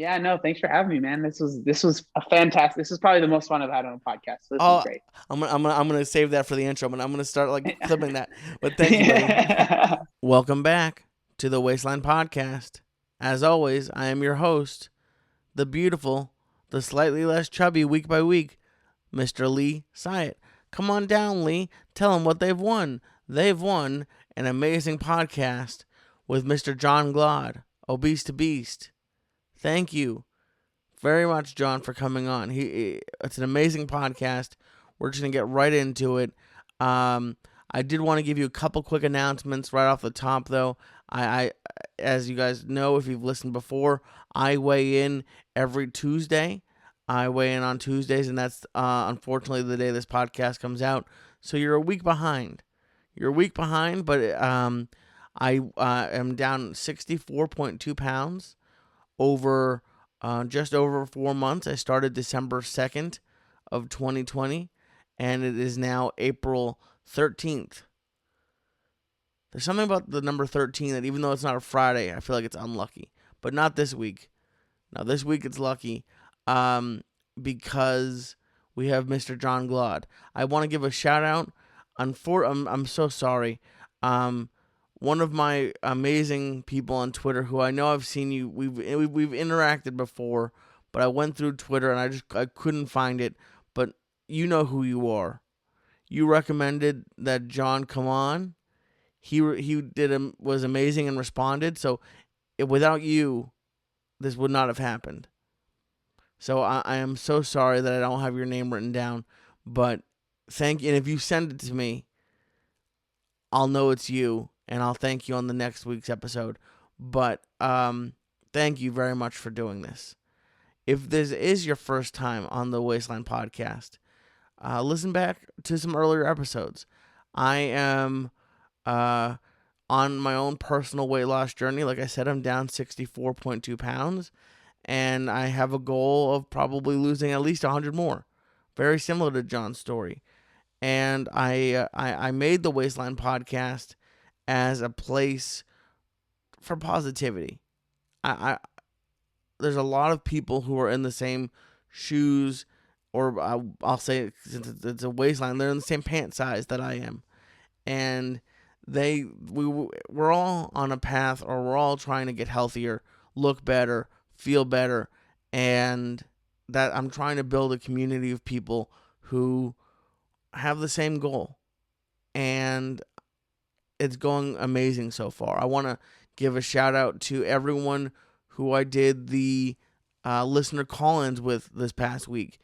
Yeah, no, thanks for having me, man. This was a fantastic. This is probably the most fun I've had on a podcast. So this was Oh, great. I'm gonna save that for the intro. I'm gonna start like clipping that. But thank you, buddy. Yeah. Welcome back to the Waistline podcast. As always, I am your host, the beautiful, the slightly less chubby week by week, Mr. Lee Syatt. Come on down, Lee. Tell them what they've won. They've won an amazing podcast with Mr. John Glaude, Obese to Beast. Thank you very much, John, for coming on. It's an amazing podcast. We're just gonna get right into it. Um, I did want to give you a couple quick announcements right off the top, though. I as you guys know, if you've listened before, I weigh in every Tuesday. I weigh in on Tuesdays, and that's unfortunately the day this podcast comes out. So you're a week behind. You're a week behind, but I am down 64.2 pounds over just over 4 months. I started December 2nd of 2020, and it is now April 13th. There's something about the number 13 that even though it's not a Friday, I feel like it's unlucky. But not this week. Now, this week it's lucky because we have Mr. John Glaude. I want to give a shout out. I'm so sorry. One of my amazing people on Twitter who I know I've seen you. We've interacted before, but I went through Twitter and I couldn't find it. But you know who you are. You recommended that John come on. He was amazing and responded. So without you, this would not have happened. So I am so sorry that I don't have your name written down. But thank you. And if you send it to me, I'll know it's you, and I'll thank you on the next week's episode. But thank you very much for doing this. If this is your first time on the Waistline podcast, listen back to some earlier episodes. I am on my own personal weight loss journey. Like I said, I'm down 64.2 pounds, and I have a goal of probably losing at least 100 more. Very similar to John's story. And I made the Waistline podcast as a place for positivity. I there's a lot of people who are in the same shoes, or I'll say since it's a waistline, they're in the same pant size that I am, and we're all on a path, or we're all trying to get healthier, look better, feel better, and that I'm trying to build a community of people who have the same goal, and it's going amazing so far. I want to give a shout out to everyone who I did the listener call-ins with this past week.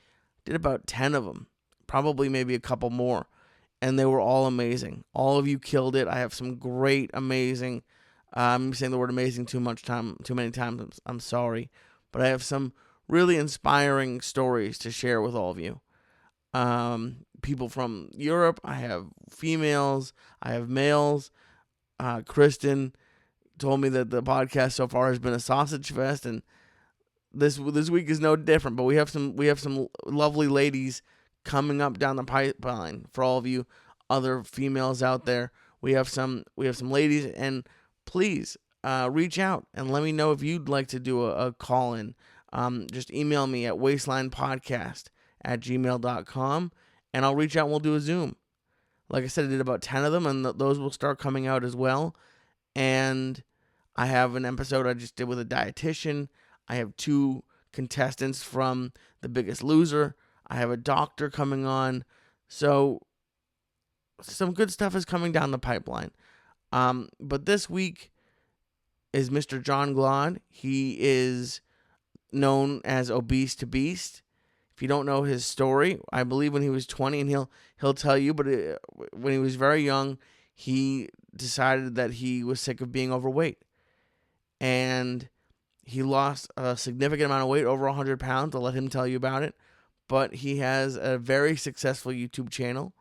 Did about 10 of them, probably maybe a couple more, and they were all amazing. All of you killed it. I have some great, amazing. I'm saying the word amazing too many times. I'm sorry, but I have some really inspiring stories to share with all of you. People from Europe. I have females. I have males. Kristen told me that the podcast so far has been a sausage fest, and this week is no different. But we have some lovely ladies coming up down the pipeline for all of you other females out there. We have some ladies, and please reach out and let me know if you'd like to do a call in. Just email me at waistlinepodcast@gmail.com, and I'll reach out and we'll do a Zoom. Like I said, I did about 10 of them, and those will start coming out as well. And I have an episode I just did with a dietitian. I have 2 contestants from The Biggest Loser. I have a doctor coming on. So some good stuff is coming down the pipeline. But this week is Mr. John Glaude. He is known as Obese to Beast. If you don't know his story, I believe when he was 20, and he'll tell you, but when he was very young, he decided that he was sick of being overweight. And he lost a significant amount of weight, over 100 pounds. I'll let him tell you about it. But he has a very successful YouTube channel.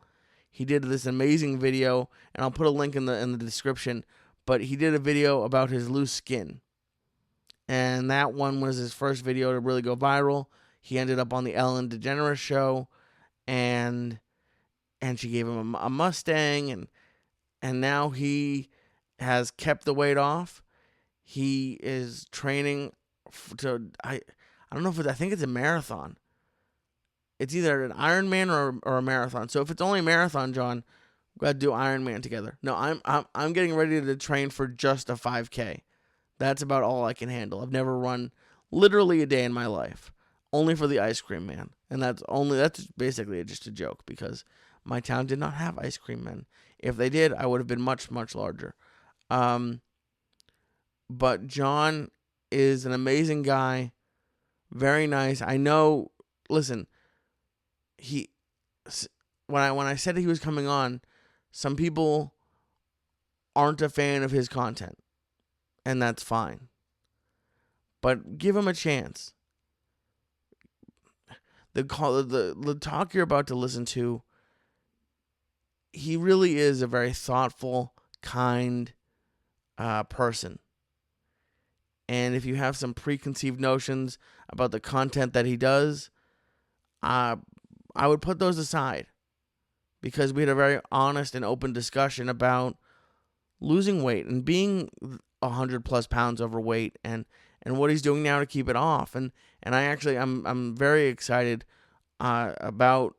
He did this amazing video, and I'll put a link in the description. But he did a video about his loose skin. And that one was his first video to really go viral. He ended up on the Ellen DeGeneres show, and she gave him a Mustang, and now he has kept the weight off. He is training I don't know if I think it's a marathon. It's either an Ironman or a marathon. So if it's only a marathon, John, we got to do Ironman together. No, I'm getting ready to train for just a 5K. That's about all I can handle. I've never run literally a day in my life, only for the ice cream man, and that's basically just a joke because my town did not have ice cream men. If they did, I would have been much larger. Um, but John is an amazing guy, very nice. I know. Listen, he when I said he was coming on, some people aren't a fan of his content, and that's fine. But give him a chance. The talk you're about to listen to, he really is a very thoughtful, kind person. And if you have some preconceived notions about the content that he does, I would put those aside, because we had a very honest and open discussion about losing weight and being 100+ pounds overweight and what he's doing now to keep it off. And I'm very excited about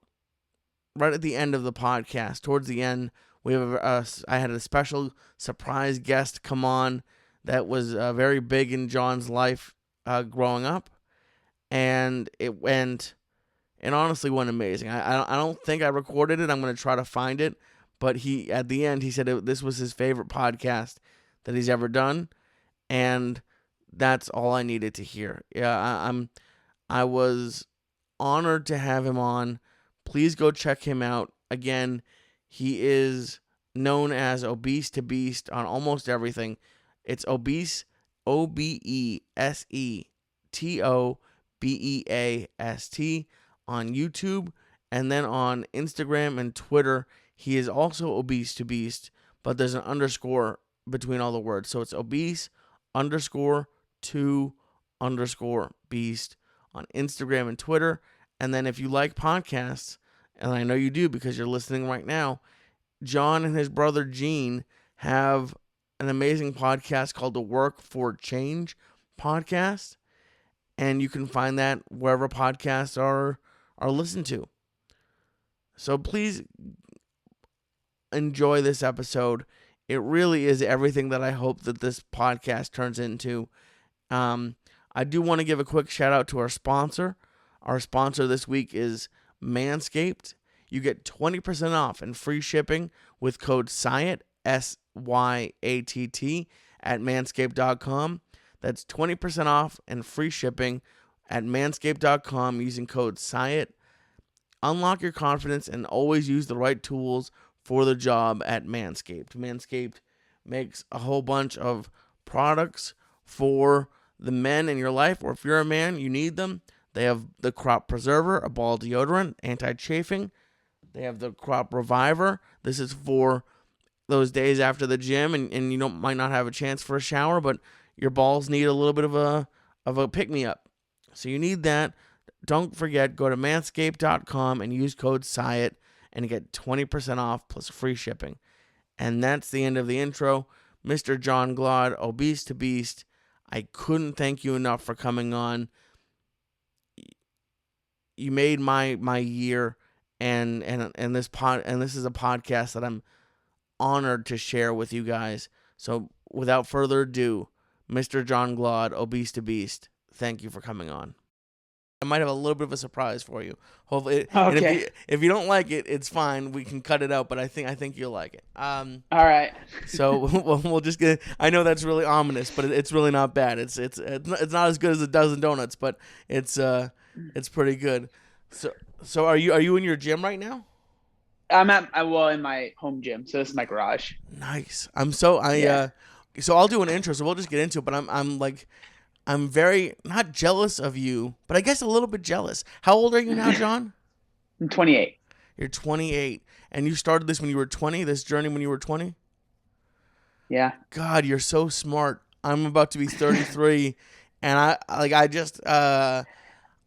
right at the end of the podcast. Towards the end, I had a special surprise guest come on that was very big in John's life growing up, and it honestly went amazing. I don't think I recorded it. I'm going to try to find it. But at the end, he said this was his favorite podcast that he's ever done. And that's all I needed to hear. Yeah, I was honored to have him on. Please go check him out. Again, he is known as Obese to Beast on almost everything. It's Obese, OBESETOBEAST on YouTube, and then on Instagram and Twitter. He is also Obese to Beast, but there's an underscore between all the words. So it's obese _to _beast on Instagram and Twitter. And then if you like podcasts, and I know you do because you're listening right now, John and his brother Gene have an amazing podcast called the Work for Change podcast. And you can find that wherever podcasts are listened to. So please enjoy this episode. It really is everything that I hope that this podcast turns into. I do want to give a quick shout out to our sponsor. Our sponsor this week is Manscaped. You get 20% off and free shipping with code SYATT, SYATT, at manscaped.com. That's 20% off and free shipping at manscaped.com using code SYATT. Unlock your confidence and always use the right tools for the job at Manscaped. Manscaped makes a whole bunch of products for the men in your life, or if you're a man, you need them. They have the Crop Preserver, a ball deodorant, anti-chafing. They have the Crop Reviver. This is for those days after the gym and you might not have a chance for a shower, but your balls need a little bit of a pick-me-up. So you need that. Don't forget, go to manscaped.com and use code SYATT and get 20% off plus free shipping. And that's the end of the intro. Mr. John Glaude, Obese to Beast, I couldn't thank you enough for coming on. You made my year, and this is a podcast that I'm honored to share with you guys. So without further ado, Mr. John Glaude, Obese to Beast, thank you for coming on. I might have a little bit of a surprise for you. Hopefully, Okay. And if you don't like it, it's fine. We can cut it out, but I think you'll like it. All right. So we'll just get. I know that's really ominous, but it's really not bad. It's not as good as a dozen donuts, but it's pretty good. So are you in your gym right now? I'm in my home gym, so this is my garage. Nice. Yeah. So I'll do an intro. So we'll just get into it. But I'm very not jealous of you, but I guess a little bit jealous. How old are you now, John? I'm 28. You're 28, and you started this when you were 20. This journey when you were 20. Yeah. God, you're so smart. I'm about to be 33, and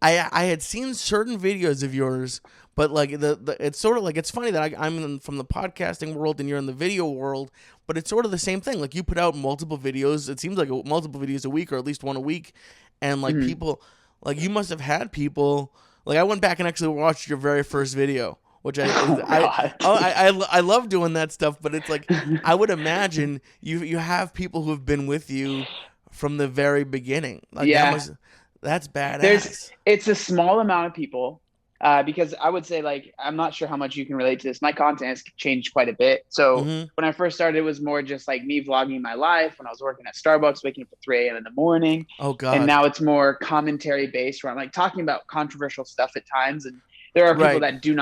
I had seen certain videos of yours, but like it's sort of like, it's funny that I'm from the podcasting world and you're in the video world, but it's sort of the same thing. Like you put out multiple videos. It seems like multiple videos a week, or at least one a week, and like Mhm. people, like you must have had people. Like I went back and actually watched your very first video, which Oh God. I love doing that stuff. But it's like I would imagine you have people who have been with you from the very beginning. Like Yeah. that's There's badass. it's a small amount of people, because I would say, like, I'm not sure how much you can relate to this. My content has changed quite a bit. So Mm-hmm. when I first started, it was more just like me vlogging my life when I was working at Starbucks, waking up at 3 a.m. in the morning. Oh And God. now it's more commentary based, where I'm like talking about controversial stuff at times. And there are people Right. that do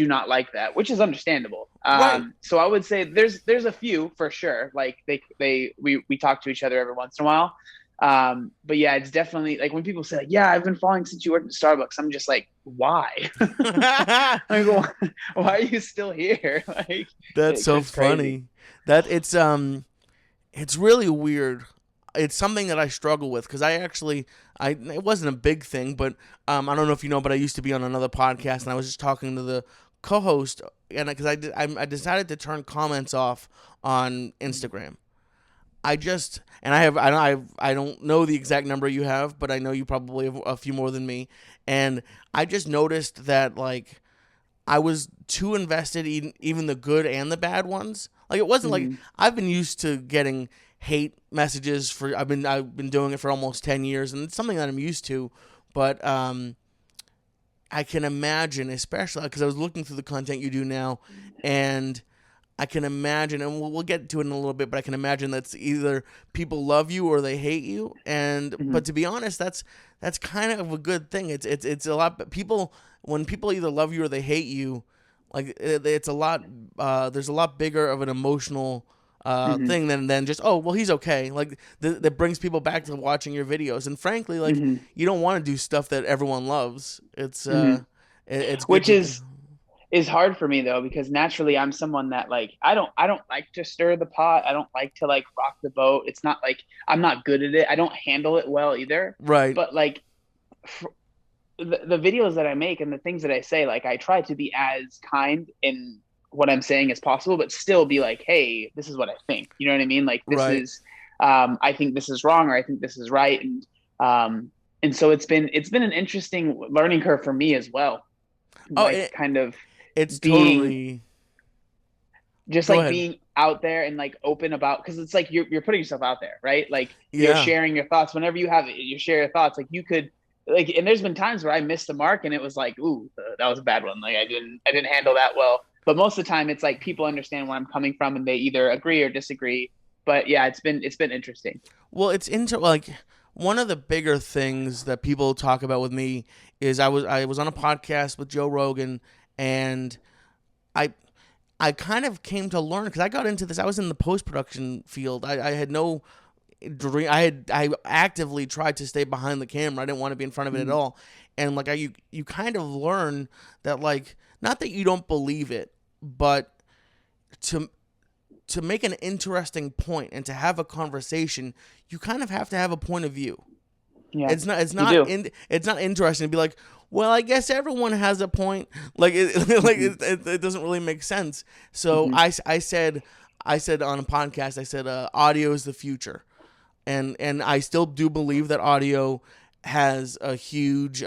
not like that, which is understandable. Right. So I would say there's a few for sure. Like we talk to each other every once in a while. But yeah, it's definitely like when people say like, yeah, I've been following since you worked at Starbucks. I'm just like, why? Like, why are you still here? Like, That's so it's crazy. funny. That it's really weird. It's something that I struggle with because I actually I it wasn't a big thing, but I don't know if you know, but I used to be on another podcast and I was just talking to the co-host and because I decided to turn comments off on Instagram. I just and I don't know the exact number you have, but I know you probably have a few more than me, and I just noticed that like I was too invested in even the good and the bad ones. Like it wasn't like Mm-hmm. I've been used to getting hate messages for I've been doing it for almost 10 years and it's something that I'm used to, but I can imagine especially because I was looking through the content you do now and I can imagine, and we'll get to it in a little bit, but I can imagine that's either people love you or they hate you. And Mm-hmm. but to be honest, that's kind of a good thing. It's a lot. But people when people either love you or they hate you, like it's a lot. There's a lot bigger of an emotional Mm-hmm. thing than just oh well he's okay. Like that brings people back to watching your videos. And frankly, like Mm-hmm. you don't want to do stuff that everyone loves. Mm-hmm. It's good Which to. is hard for me though, because naturally I'm someone that, like, I don't like to stir the pot. I don't like to like rock the boat. It's not like I'm not good at it. I don't handle it well either. Right. But like the videos that I make and the things that I say, like, I try to be as kind in what I'm saying as possible, but still be like, hey, this is what I think. You know what I mean? Like, this Right. is, I think this is wrong, or I think this is right. And so it's been an interesting learning curve for me as well. Oh, Like, kind of it's being totally. just Go like ahead. being out there and like open about, because it's like you're putting yourself out there, right? Like, you're Yeah. sharing your thoughts whenever you have it, you share your thoughts. Like, you could, like, and there's been times where I missed the mark and it was like, ooh, that was a bad one. Like, I didn't handle that well. But most of the time, it's like people understand where I'm coming from and they either agree or disagree. But yeah, it's been interesting. Well, it's into like one of the bigger things that people talk about with me is I was on a podcast with Joe Rogan and I I kind of came to learn because I got into this. I was in the post production field. I had no dream. I actively tried to stay behind the camera. I didn't want to be in front of it at Mm-hmm. all. And like you kind of learn that like not that you don't believe it, but to to make an interesting point and to have a conversation, you kind of have to have a point of view. Yeah, It's you not do. it's not interesting to be like, well, I guess everyone has a point. Like like Mm-hmm. it doesn't really make sense. So Mm-hmm. I said on a podcast, I said audio is the future, and I still do believe that audio has a huge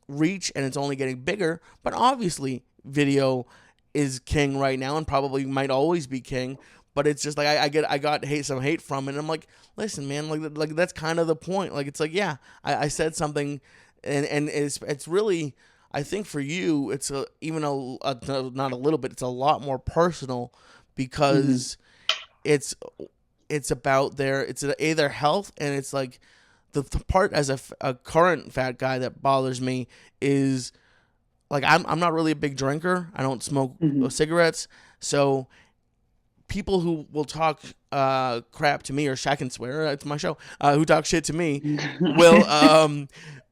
reach and it's only getting bigger. But obviously, video is king right now and probably might always be king. But it's just like I got some hate from it. And I'm like, listen, man, like that's kind of the point. Like it's like yeah, I said something, and it's really I think for you it's not a little bit it's a lot more personal Mm-hmm. because it's it's about their health and it's like the part as a current fat guy that bothers me is like I'm not really a big drinker. I don't smoke Mm-hmm. cigarettes. So people who will talk crap to me or I can swear it's my show who talk shit to me will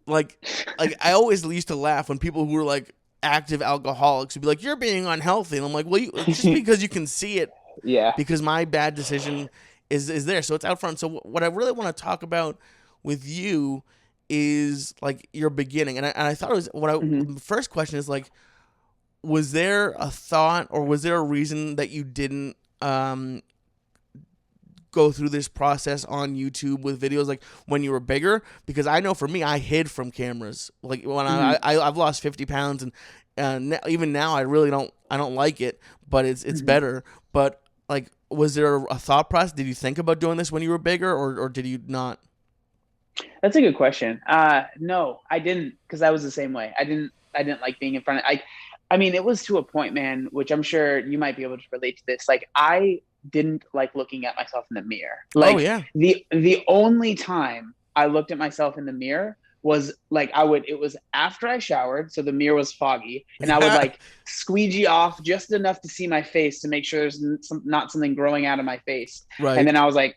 like like I always used to laugh when people who were like active alcoholics would be like you're being unhealthy and I'm like well it's just because you can see it Yeah. because my bad decision is there, so it's out front. So what I really want to talk about with you is like your beginning, and I thought it was Mm-hmm. the first question is like, was there a thought or was there a reason that you didn't go through this process on YouTube with videos like when you were bigger? Because I know for me, I hid from cameras. Like when Mhm. I've lost 50 pounds, and even now I don't like it, but it's Mhm. better. But like, was there a thought process? Did you think about doing this when you were bigger, or did you not? That's a good question. No, I didn't, because I was the same way. I didn't like being in front of. I mean, it was to a point, man, which I'm sure you might be able to relate to this. Like, I didn't like looking at myself in the mirror. Oh Like yeah. the only time I looked at myself in the mirror was like I would. It was after I showered, so the mirror was foggy, and I would like squeegee off just enough to see my face to make sure there's not something growing out of my face. And Right. then I was like,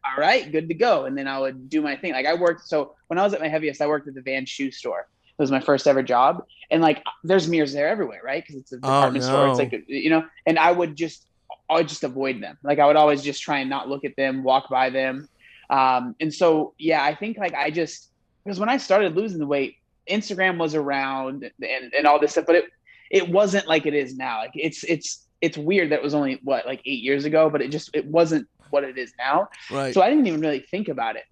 all right, good to go. And then I would do my thing. Like I worked, so when I was at my heaviest, I worked at the Van shoe store. It was my first ever job. And like there's mirrors there everywhere, right? Because it's a Oh department store. It's no. like, and I would just avoid them. Like I would always just try and not look at them, walk by them. And so, yeah, I think like because when I started losing the weight, Instagram was around and all this stuff, but it wasn't like it is now. Like it's weird that it was only what, like 8 years ago, but it wasn't what it is now. Right. So I didn't even really think about it.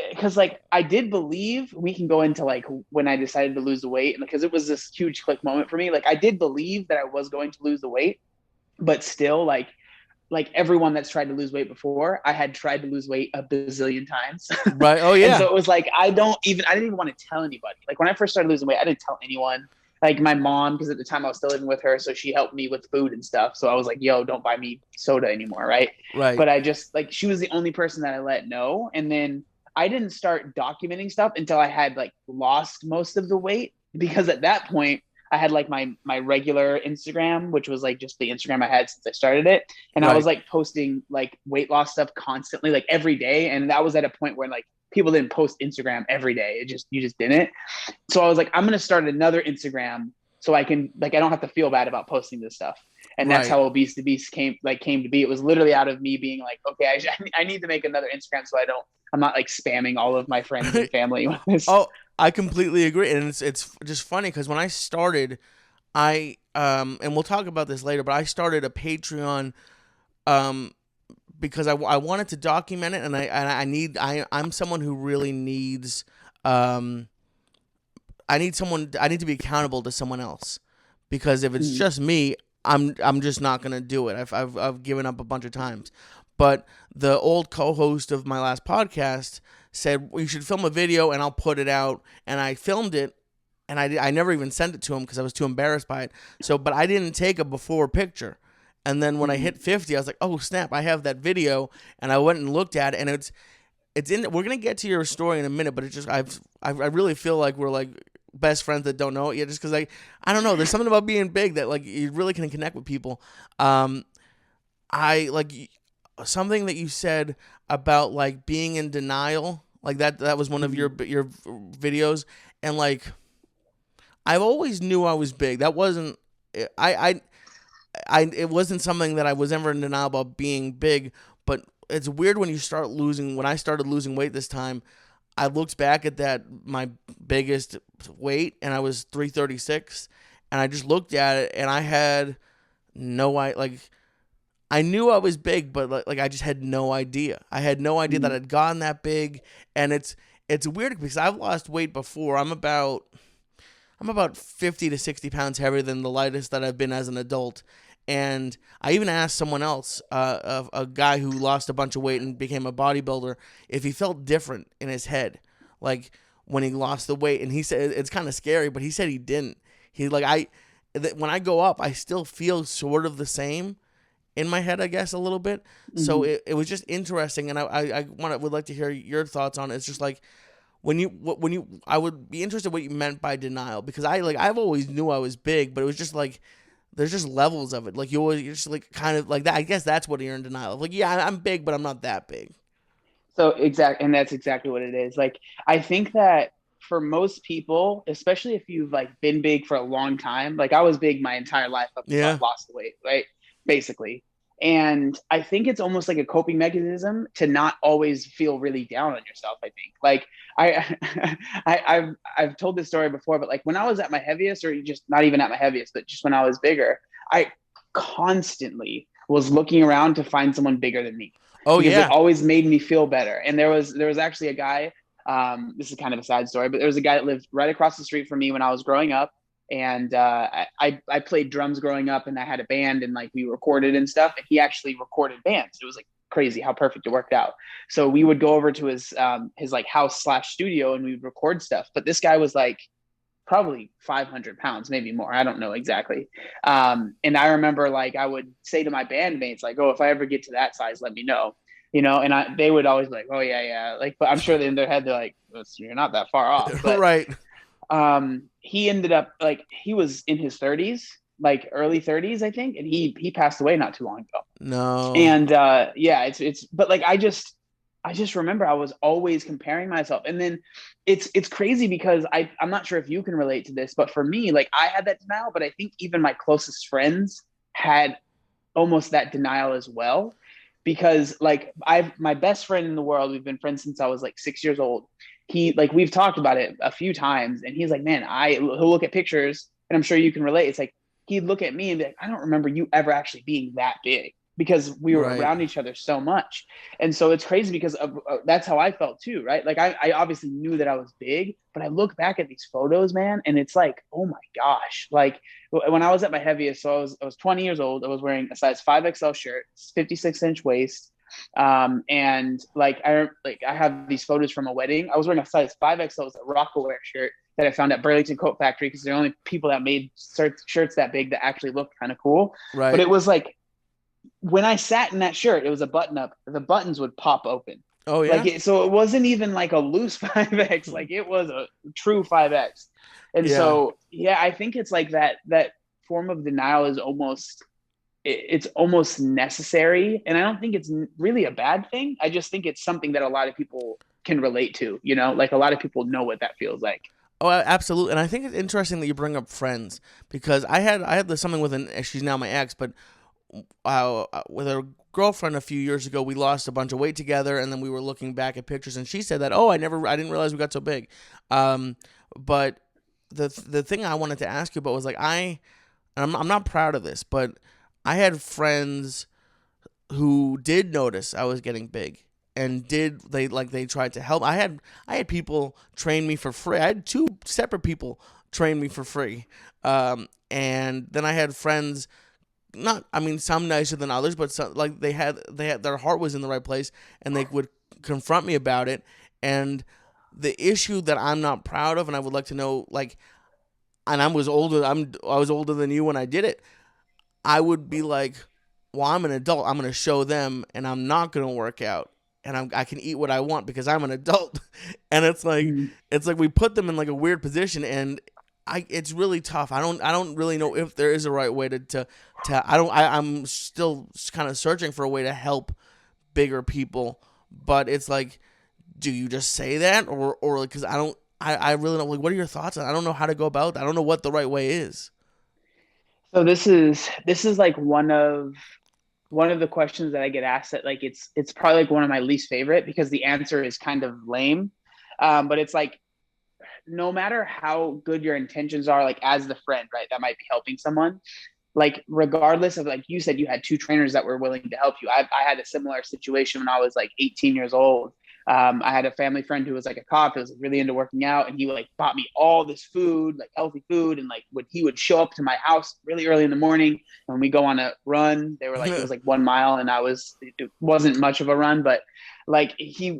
Because like I did believe, we can go into like when I decided to lose the weight, and because it was this huge click moment for me. Like I did believe that I was going to lose the weight, but still like everyone that's tried to lose weight before, I had tried to lose weight a bazillion times. Right. Oh And so yeah. it was like, I didn't even want to tell anybody. Like when I first started losing weight, I didn't tell anyone. Like my mom, because at the time I was still living with her, so she helped me with food and stuff. So I was like, yo, don't buy me soda anymore, right? Right. But I just like, she was the only person that I let know. And then I didn't start documenting stuff until I had like lost most of the weight, because at that point I had like my regular Instagram, which was like just the Instagram I had since I started it. And I was Right. like posting like weight loss stuff constantly, like every day. And that was at a point where like people didn't post Instagram every day. You just didn't. So I was like, I'm gonna start another Instagram so I can, like, I don't have to feel bad about posting this stuff. And that's Right. how Obese to Beast came to be. It was literally out of me being like, okay, I need to make another Instagram so I'm not like spamming all of my friends and family with this. Oh, I completely agree, and it's just funny because when I started, and we'll talk about this later, but I started a Patreon um because I wanted to document it, and I'm someone who really needs um I need to be accountable to someone else, because if it's Mm, just me, I'm just not gonna do it. I've given up a bunch of times. But the old co-host of my last podcast said we should film a video and I'll put it out, and I filmed it, and I never even sent it to him because I was too embarrassed by it. So, but I didn't take a before picture. And then when I mm, hit 50, I was like, "Oh snap! I have that video." And I went and looked at it, and it's in. We're gonna get to your story in a minute, but it just I really feel like we're like best friends that don't know it yet, just because I don't know. There's something about being big that like you really can connect with people. I like something that you said about like being in denial, like that was one of mm, your videos, and like I've always knew I was big. That wasn't I it wasn't something that I was ever in denial about being big. But it's weird when you start losing. When I started losing weight this time, I looked back at that my biggest weight, and I was 336, and I just looked at it, and I had no I knew I was big, but like I just had no idea. I had no idea that mm, I'd gotten that big, and it's weird because I've lost weight before. I'm about 50 to 60 pounds heavier than the lightest that I've been as an adult. And I even asked someone else, a guy who lost a bunch of weight and became a bodybuilder, if he felt different in his head, like when he lost the weight. And he said it's kind of scary, but he said he didn't. He like when I go up, I still feel sort of the same in my head, I guess, a little bit. So mm. it was just interesting, and would like to hear your thoughts on it. It's just like when you I would be interested what you meant by denial, because I've always knew I was big, but it was just like there's just levels of it. Like you're just like kind of like that. I guess that's what you're in denial of. Like, yeah, I'm big, but I'm not that big. And that's exactly what it is. Like I think that for most people, especially if you've like been big for a long time, like I was big my entire life up until I Yeah. lost the weight, right? Basically. And I think it's almost like a coping mechanism to not always feel really down on yourself. I think like I, I've told this story before, but like when I was at my heaviest, or just not even at my heaviest, but just when I was bigger, I constantly was looking around to find someone bigger than me. Oh because it yeah. always made me feel better. And there was actually a guy. This is kind of a sad story, but there was a guy that lived right across the street from me when I was growing up, and I played drums growing up, and I had a band, and like we recorded and stuff. And he actually recorded bands. It was like crazy how perfect it worked out. So we would go over to his like house slash studio, and we would record stuff. But this guy was like probably 500 pounds, maybe more. I don't know exactly. And I remember like I would say to my bandmates, like, oh, if I ever get to that size, let me know. And they would always be like, oh yeah, yeah. Like, but I'm sure in their head, they're like, you're not that far off. But Right. he ended up like, he was in his 30s, like early 30s, I think. And he passed away not too long ago. No. And yeah, but like I just remember I was always comparing myself. And then it's crazy because I'm not sure if you can relate to this, but for me, like I had that denial, but I think even my closest friends had almost that denial as well. Because like I've my best friend in the world, we've been friends since I was like 6 years old. He like we've talked about it a few times, and he's like, man, he'll look at pictures, and I'm sure you can relate. It's like he'd look at me and be like, I don't remember you ever actually being that big, because we were Right. around each other so much. And so it's crazy because that's how I felt too, right? Like I obviously knew that I was big, but I look back at these photos, man, and it's like, oh my gosh. Like when I was at my heaviest, so I was 20 years old, I was wearing a size 5XL shirt, 56-inch waist. And like I have these photos from a wedding. I was wearing a size 5XL, it was a Rockaware shirt that I found at Burlington Coat Factory, because they're the only people that made shirts that big that actually looked kind of cool. But Right. it was like when I sat in that shirt, it was a button up. The buttons would pop open. Oh Like yeah. so it wasn't even like a loose 5X, like it was a true 5X. And Yeah. so yeah, I think it's like that form of denial is it's almost necessary. And I don't think it's really a bad thing. I just think it's something that a lot of people can relate to, like a lot of people know what that feels like. Oh, absolutely. And I think it's interesting that you bring up friends, because I had this something with she's now my ex, but with her girlfriend a few years ago, we lost a bunch of weight together, and then we were looking back at pictures, and she said that, oh, I didn't realize we got so big. But the thing I wanted to ask you about was like and I'm not proud of this, but I had friends who did notice I was getting big, and they tried to help. I had people train me for free. I had two separate people train me for free. And then I had friends, not, I mean, some nicer than others, but some, like they had their heart was in the right place, and they would confront me about it. And the issue that I'm not proud of, and I would like to know, like, and I was older than you when I did it. I would be like, well, I'm an adult. I'm going to show them, and I'm not going to work out, and I can eat what I want because I'm an adult. And Mm-hmm. it's like we put them in like a weird position, and it's really tough. I don't really know if there is a right way to I'm still kind of searching for a way to help bigger people, but it's like, do you just say that, or because I really don't, like, what are your thoughts on it? I don't know how to go about that. I don't know what the right way is. So this is like one of the questions that I get asked that like it's probably like one of my least favorite, because the answer is kind of lame. But it's like no matter how good your intentions are, like as the friend, right, that might be helping someone, like regardless of, like you said, you had two trainers that were willing to help you. I had a similar situation when I was like 18 years old. I had a family friend who was like a cop, who was really into working out, and he like bought me all this food, like healthy food, and like he would show up to my house really early in the morning, and when we go on a run, they were like, it was like 1 mile, and it wasn't much of a run, but like he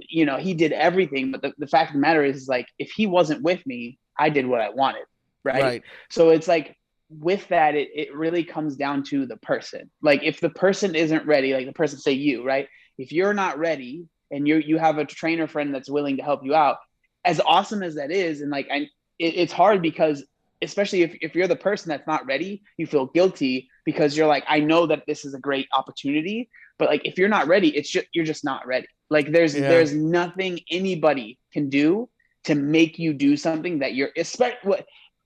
did everything. But the fact of the matter is like if he wasn't with me, I did what I wanted, right? Right. So it's like with that, it really comes down to the person. Like if the person isn't ready, like the person, say you, right? If you're not ready, and you have a trainer friend that's willing to help you out, as awesome as that is, and like it's hard because especially if you're the person that's not ready, you feel guilty because you're like, I know that this is a great opportunity, but like if you're not ready, you're just not ready. Like Yeah. there's nothing anybody can do to make you do something that you're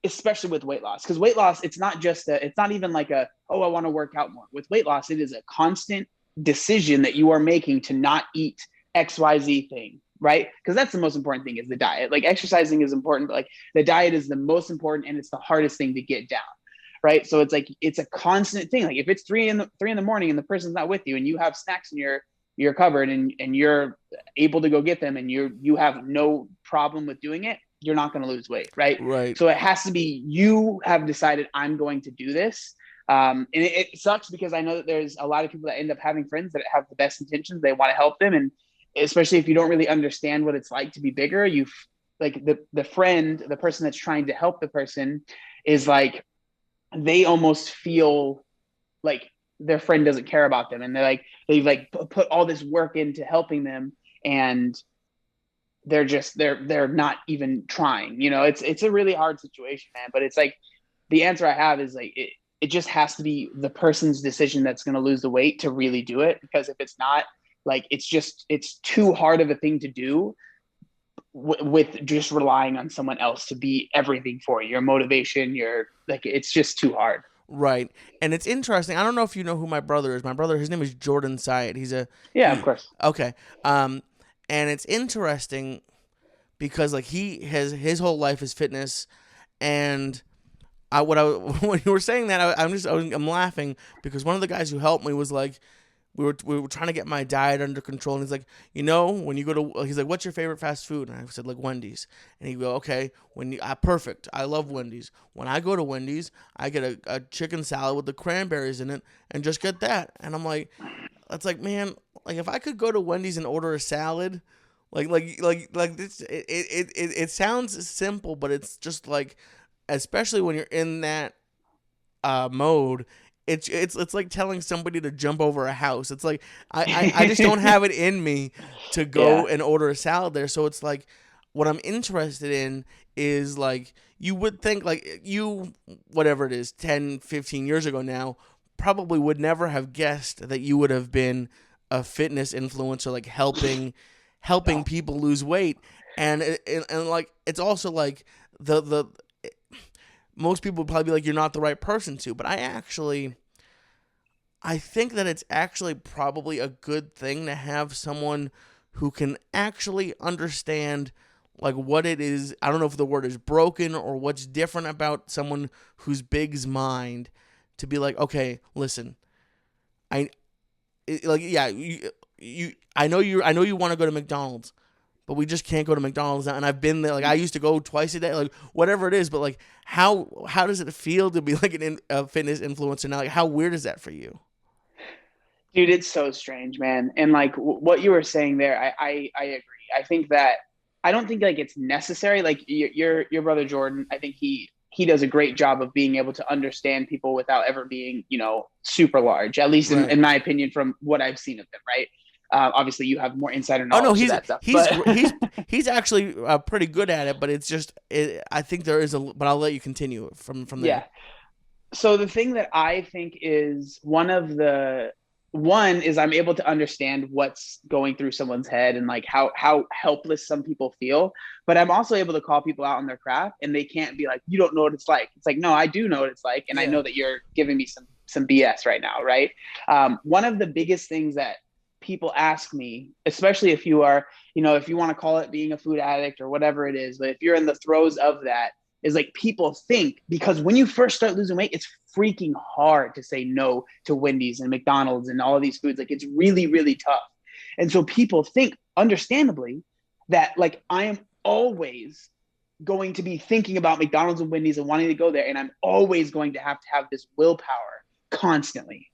especially with weight loss, because weight loss, it's not even like oh, I want to work out more. With weight loss, it is a constant decision that you are making to not eat XYZ thing, right? Because that's the most important thing, is the diet. Like exercising is important, but like the diet is the most important, and it's the hardest thing to get down, right? So it's like it's a constant thing. Like if it's three in the morning and the person's not with you, and you have snacks in you're covered and you're able to go get them and you have no problem with doing it, you're not going to lose weight, right? Right. So it has to be you have decided I'm going to do this. And it sucks because I know that there's a lot of people that end up having friends that have the best intentions. They want to help them, and especially if you don't really understand what it's like to be bigger, you like the friend, the person that's trying to help the person, is like they almost feel like their friend doesn't care about them, and they've like put all this work into helping them, and they're not even trying. It's a really hard situation, man. But it's like the answer I have is like it just has to be the person's decision that's going to lose the weight to really do it, because if it's not, like it's too hard of a thing to do with just relying on someone else to be everything for you, your motivation, your like it's just too hard. Right. And it's interesting. I don't know if you know who my brother is. My brother, his name is Jordan Syed. Yeah, of course. Okay. And it's interesting because like he has his whole life is fitness, and when you were saying that, I'm laughing because one of the guys who helped me was like, we were trying to get my diet under control, and he's like, when you go to, he's like, what's your favorite fast food? And I said like Wendy's, and he go, okay, perfect, I love Wendy's. When I go to Wendy's, I get a chicken salad with the cranberries in it, and just get that. And I'm like, that's like, man, like if I could go to Wendy's and order a salad, like this, it sounds simple, but it's just like, especially when you're in that mode, it's like telling somebody to jump over a house. It's like I just don't have it in me to go Yeah. and order a salad there. So it's like what I'm interested in is like you would think like you, whatever it is, 10, 15 years ago now, probably would never have guessed that you would have been a fitness influencer, like helping people lose weight. And like it's also like the most people would probably be like, you're not the right person to. But I think that it's actually probably a good thing to have someone who can actually understand like what it is. I don't know if the word is broken or what's different about someone who's big's mind, to be like, okay, listen, yeah, I know you want to go to McDonald's, but we just can't go to McDonald's now. And I've been there. Like I used to go twice a day, like whatever it is. But like, how does it feel to be like a fitness influencer now? Like, how weird is that for you? Dude, it's so strange, man. And like what you were saying there, I agree. I think that I don't think like it's necessary. Like your brother Jordan, I think he does a great job of being able to understand people without ever being, super large, at least Right. in my opinion, from what I've seen of him, right? Obviously you have more insider Oh no, knowledge of that stuff, but he's actually pretty good at it. But it's just I think there is a. But I'll let you continue from there. yeah. So the thing that I think is one is I'm able to understand what's going through someone's head and like how helpless some people feel. But I'm also able to call people out on their craft, and they can't be like, you don't know what it's like. It's like, no, I do know what it's like, and I Yeah. know that you're giving me some BS right now, right? One of the biggest things that people ask me, especially if you are, if you want to call it being a food addict or whatever it is, but if you're in the throes of that, is like people think, because when you first start losing weight, it's freaking hard to say no to Wendy's and McDonald's and all of these foods. Like it's really, really tough. And so people think, understandably, that like I am always going to be thinking about McDonald's and Wendy's and wanting to go there. And I'm always going to have this willpower constantly.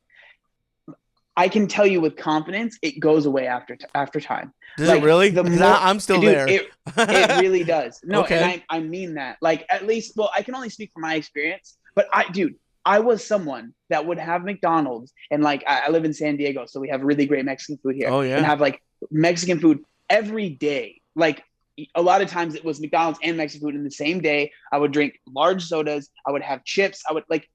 I can tell you with confidence, it goes away after time. Does it Like really? the Because more, I'm still dude, there. it really does. No, Okay. and I mean that. Like at least, well, I can only speak from my experience, but I was someone that would have McDonald's, and like I live in San Diego, so we have really great Mexican food here, Oh and yeah. have like Mexican food every day. Like a lot of times it was McDonald's and Mexican food in the same day. I would drink large sodas. I would have chips. I would like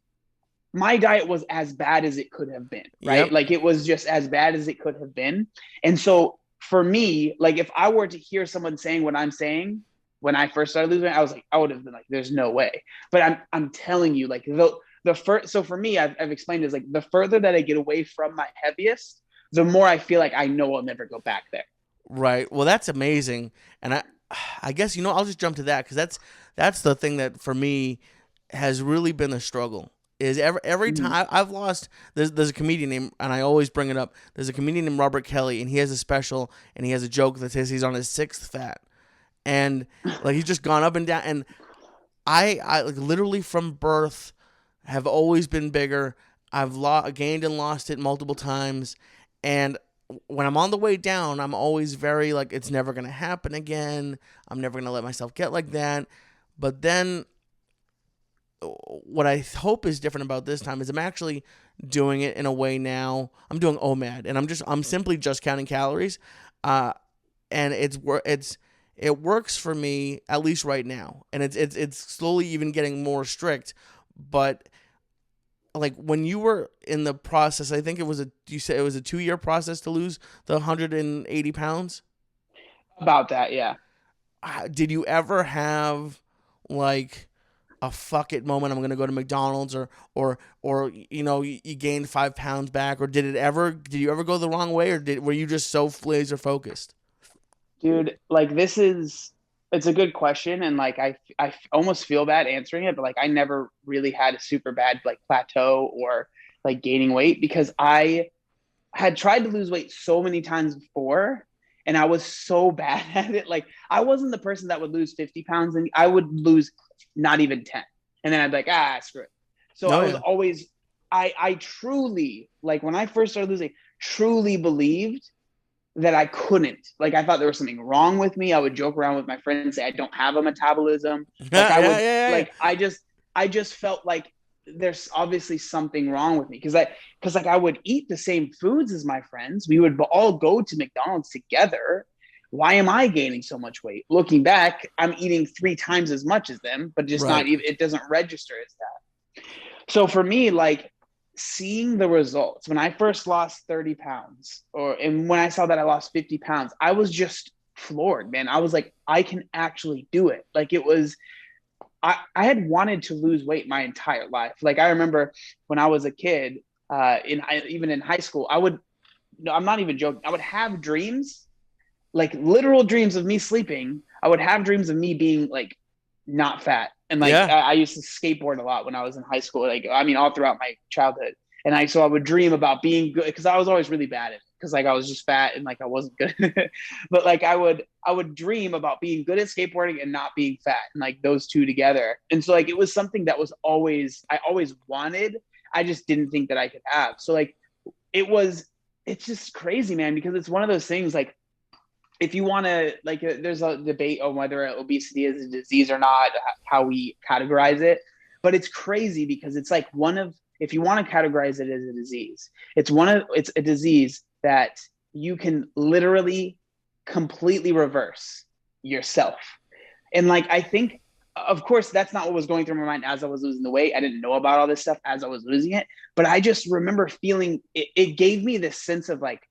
my diet was as bad as it could have been, right? Yep. Like it was just as bad as it could have been. And so for me, like if I were to hear someone saying what I'm saying when I first started losing, I would have been like, there's no way. But I'm telling you, like the first, so for me, I've explained is like the further that I get away from my heaviest, the more I feel like I know I'll never go back there. Right. Well, that's amazing. And I guess I'll just jump to that because that's the thing that for me has really been a struggle. is every Mhm. time I've lost. There's a comedian named, and I always bring it up. There's a comedian named Robert Kelly, and he has a special, and he has a joke that says he's on his sixth fat, and like he's just gone up and down. And I like literally from birth have always been bigger. I've gained and lost it multiple times, and when I'm on the way down, I'm always very like it's never gonna happen again. I'm never gonna let myself get like that. But then what I hope is different about this time is I'm actually doing it in a way now. I'm doing OMAD, and I'm simply just counting calories, uh, and it works for me at least right now, and it's slowly even getting more strict. But like when you were in the process, I think you said it was a 2 year process to lose the 180 pounds. About that, yeah. Did you ever have like a fuck it moment? I'm gonna go to McDonald's, or you gained 5 pounds back, or did you ever go the wrong way, or were you just so laser focused? Dude, like it's a good question, and like I almost feel bad answering it, but like I never really had a super bad like plateau or like gaining weight because I had tried to lose weight so many times before, and I was so bad at it. Like I wasn't the person that would lose 50 pounds, and I would lose not even 10, and then I'd be like, screw it. So I No, was yeah, always, I truly, like when I first started losing, truly believed that I couldn't. Like I thought there was something wrong with me. I would joke around with my friends and say I don't have a metabolism. Like yeah, I yeah, would yeah, like I just felt like there's obviously something wrong with me because like I would eat the same foods as my friends. We would all go to McDonald's together. Why am I gaining so much weight? Looking back, I'm eating 3 times as much as them, but just right, not even it doesn't register as that. So for me, like seeing the results when I first lost 30 pounds, and when I saw that I lost 50 pounds, I was just floored, man. I was like, I can actually do it. Like it was, I had wanted to lose weight my entire life. Like I remember when I was a kid, even in high school, I would, no, I'm not even joking. I would have dreams, like literal dreams of me sleeping. I would have dreams of me being like not fat. And like yeah. I used to skateboard a lot when I was in high school. Like I mean, all throughout my childhood. And I would dream about being good because I was always really bad at it because like I was just fat and like I wasn't good. But like I would dream about being good at skateboarding and not being fat and like those two together. And so like it was something that was always I always wanted. I just didn't think that I could have. So like it was it's just crazy, man, because it's one of those things like if you want to like there's a debate on whether obesity is a disease or not, how we categorize it, but it's crazy because it's like one of if you want to categorize it as a disease, it's a disease that you can literally completely reverse yourself. And like I think of course that's not what was going through my mind as I was losing the weight. I didn't know about all this stuff as I was losing it, but I just remember feeling it gave me this sense of like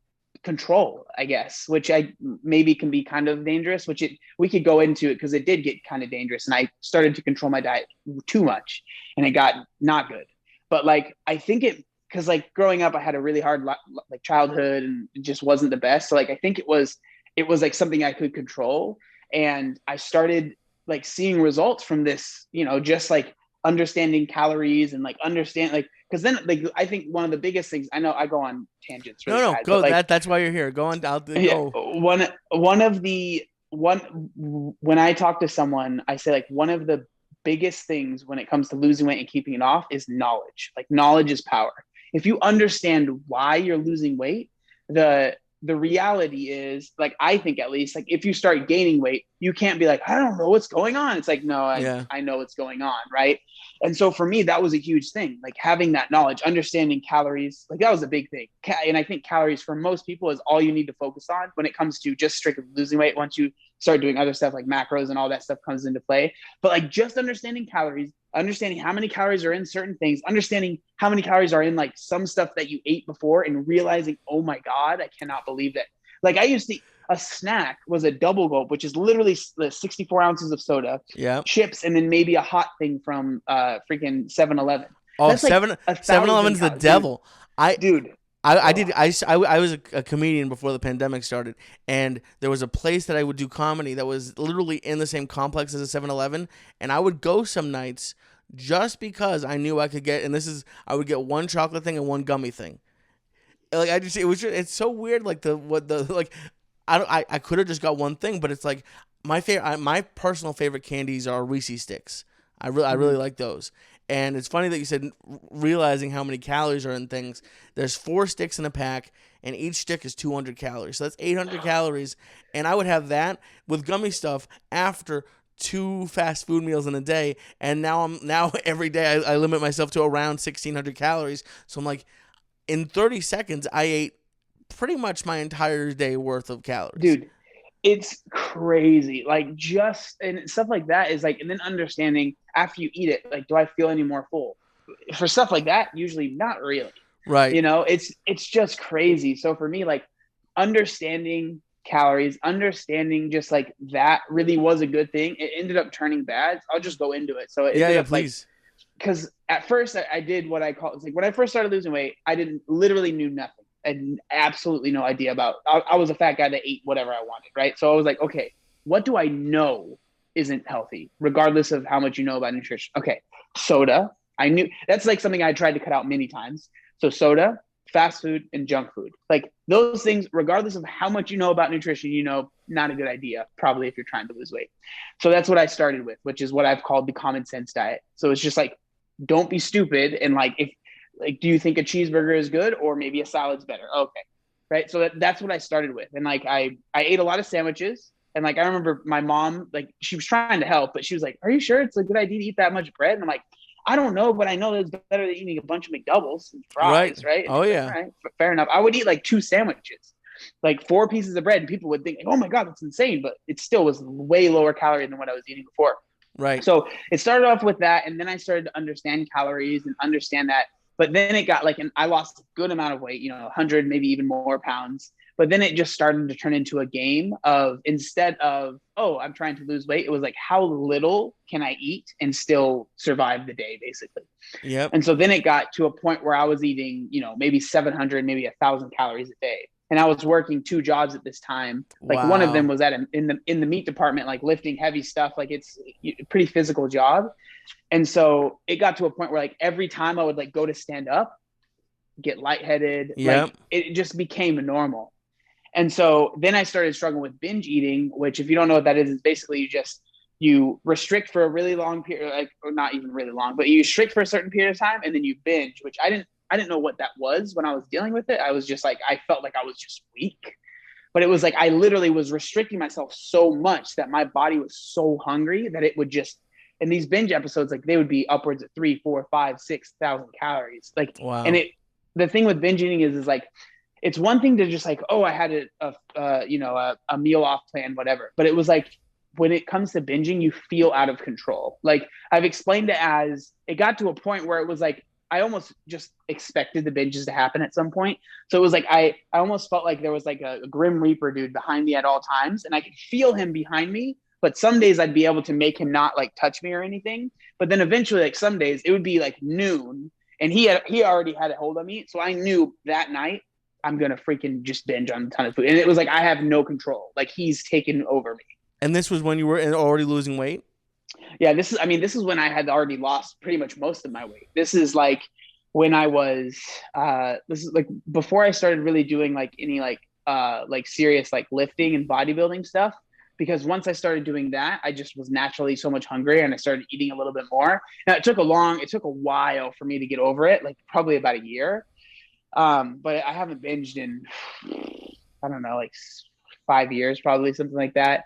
control, I guess, which I maybe can be kind of dangerous, which we could go into it because it did get kind of dangerous. And I started to control my diet too much and it got not good. But like, I think because like growing up, I had a really hard like childhood and it just wasn't the best. So like, I think it was like something I could control. And I started like seeing results from this, just like understanding calories and like understand like because then like I think one of the biggest things I know I go on tangents No, really no, bad, but go. like That's why you're here. Go on out the yeah, go. one of the one when I talk to someone, I say like one of the biggest things when it comes to losing weight and keeping it off is knowledge. Like knowledge is power. If you understand why you're losing weight, the reality is like I think at least like if you start gaining weight, you can't be like, I don't know what's going on. It's like, no, I, Yeah, I know what's going on, right? And so for me, that was a huge thing. Like having that knowledge, understanding calories, like that was a big thing. And I think calories for most people is all you need to focus on when it comes to just strictly losing weight. Once you start doing other stuff like macros and all that stuff comes into play. But like just understanding calories, understanding how many calories are in certain things, understanding how many calories are in like some stuff that you ate before and realizing, oh my God, I cannot believe that. Like I used to a snack was a double gulp, which is literally the 64 ounces of soda, yeah. chips, and then maybe a hot thing from freaking 7-Eleven. Oh, That's like a thousand 7-Eleven's the calories, dude. devil. I Dude, I oh, did I was a comedian before the pandemic started, and there was a place that I would do comedy that was literally in the same complex as a 7-Eleven, and I would go some nights just because I knew I could get, and I would get one chocolate thing and one gummy thing. Like it's so weird. Like I could have just got one thing, but it's like my personal favorite candies are Reese's sticks. I really Mhm. like those. And it's funny that you said realizing how many calories are in things. There's 4 sticks in a pack, and each stick is 200 calories. So that's 800 calories. And I would have that with gummy stuff after 2 fast food meals in a day. And now every day I limit myself to around 1,600 calories. So I'm like, in 30 seconds, I ate pretty much my entire day worth of calories. Dude, it's crazy. Like just and stuff like that is like, and then understanding after you eat it, like, do I feel any more full? For stuff like that, usually not really. Right. It's just crazy. So for me, like understanding calories, understanding just like that really was a good thing. It ended up turning bad. I'll just go into it. So it Yeah, ended yeah, up like please. because at first I did what I call it's like when I first started losing weight, I didn't literally knew nothing. I had absolutely no idea about. I was a fat guy that ate whatever I wanted, right? So I was like, okay, what do I know isn't healthy, regardless of how much you know about nutrition? Okay, soda. I knew that's like something I tried to cut out many times. So soda, fast food, and junk food, like those things, regardless of how much you know about nutrition, not a good idea, probably if you're trying to lose weight. So that's what I started with, which is what I've called the common sense diet. So it's just like don't be stupid and like if like do you think a cheeseburger is good or maybe a salad's better? Okay. Right. So that's what I started with. And like I ate a lot of sandwiches. And like I remember my mom, like she was trying to help, but she was like, are you sure it's a good idea to eat that much bread? And I'm like, I don't know, but I know that's better than eating a bunch of McDoubles and Right. fries, right? And Oh she's like, yeah. all right, fair enough. I would eat like 2 sandwiches, like 4 pieces of bread, and people would think, oh my God, that's insane. But it still was way lower calorie than what I was eating before. Right. So it started off with that, and then I started to understand calories and understand that. But then it got like, and I lost a good amount of weight, 100, maybe even more pounds. But then it just started to turn into a game of instead of, oh, I'm trying to lose weight, it was like, how little can I eat and still survive the day, basically. Yep. And so then it got to a point where I was eating, maybe 700, maybe 1,000 calories a day. And I was working 2 jobs at this time. Like one of them Wow. was in the meat department, like lifting heavy stuff. Like it's a pretty physical job. And so it got to a point where like every time I would like go to stand up, get lightheaded, like Yep. it just became normal. And so then I started struggling with binge eating, which if you don't know what that is basically you restrict for a really long period, like or not even really long, but you restrict for a certain period of time and then you binge, which I didn't know what that was when I was dealing with it. I was just like I felt like I was just weak. But it was like I literally was restricting myself so much that my body was so hungry that it would just in these binge episodes, like they would be upwards of 3, 4, 5, 6,000 calories. Like, and Wow. the thing with binge eating is like it's one thing to just like, oh, I had a meal off plan, whatever. But it was like when it comes to binging, you feel out of control. Like I've explained it as it got to a point where it was like I almost just expected the binges to happen at some point. So it was like I almost felt like there was like a grim reaper dude behind me at all times, and I could feel him behind me. But some days I'd be able to make him not like touch me or anything. But then eventually, like some days, it would be like noon, and he already had a hold on me. So I knew that night I'm gonna freaking just binge on a ton of food, and it was like I have no control. Like he's taken over me. And this was when you were already losing weight? Yeah, this is when I had already lost pretty much most of my weight. This is like when I was this is like before I started really doing like any like serious like lifting and bodybuilding stuff. Because once I started doing that, I just was naturally so much hungrier and I started eating a little bit more. Now it took a while for me to get over it, like probably about a year. But I haven't binged in I don't know, like 5 years, probably something like that.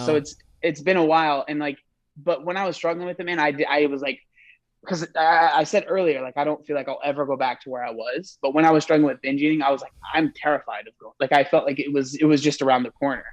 So Wow. it's been a while, and like, but when I was struggling with it, man, I was like, because I said earlier, like I don't feel like I'll ever go back to where I was. But when I was struggling with binge eating, I was like, I'm terrified of going. Like I felt like it was just around the corner.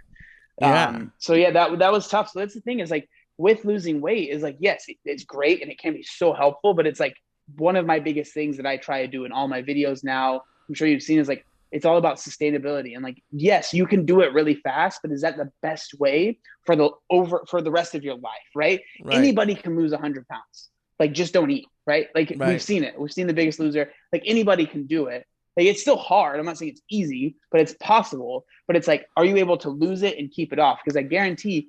Yeah. So yeah, that was tough. So that's the thing is like with losing weight is like yes, it's great and it can be so helpful, but it's like one of my biggest things that I try to do in all my videos now. I'm sure you've seen is like it's all about sustainability and like yes, you can do it really fast, but is that the best way for the rest of your life? Right? Right. Anybody can lose 100 pounds. Like just don't eat. Right? Like we've Right. seen it. We've seen The Biggest Loser. Like anybody can do it. Like it's still hard. I'm not saying it's easy, but it's possible. But it's like, are you able to lose it and keep it off? Because I guarantee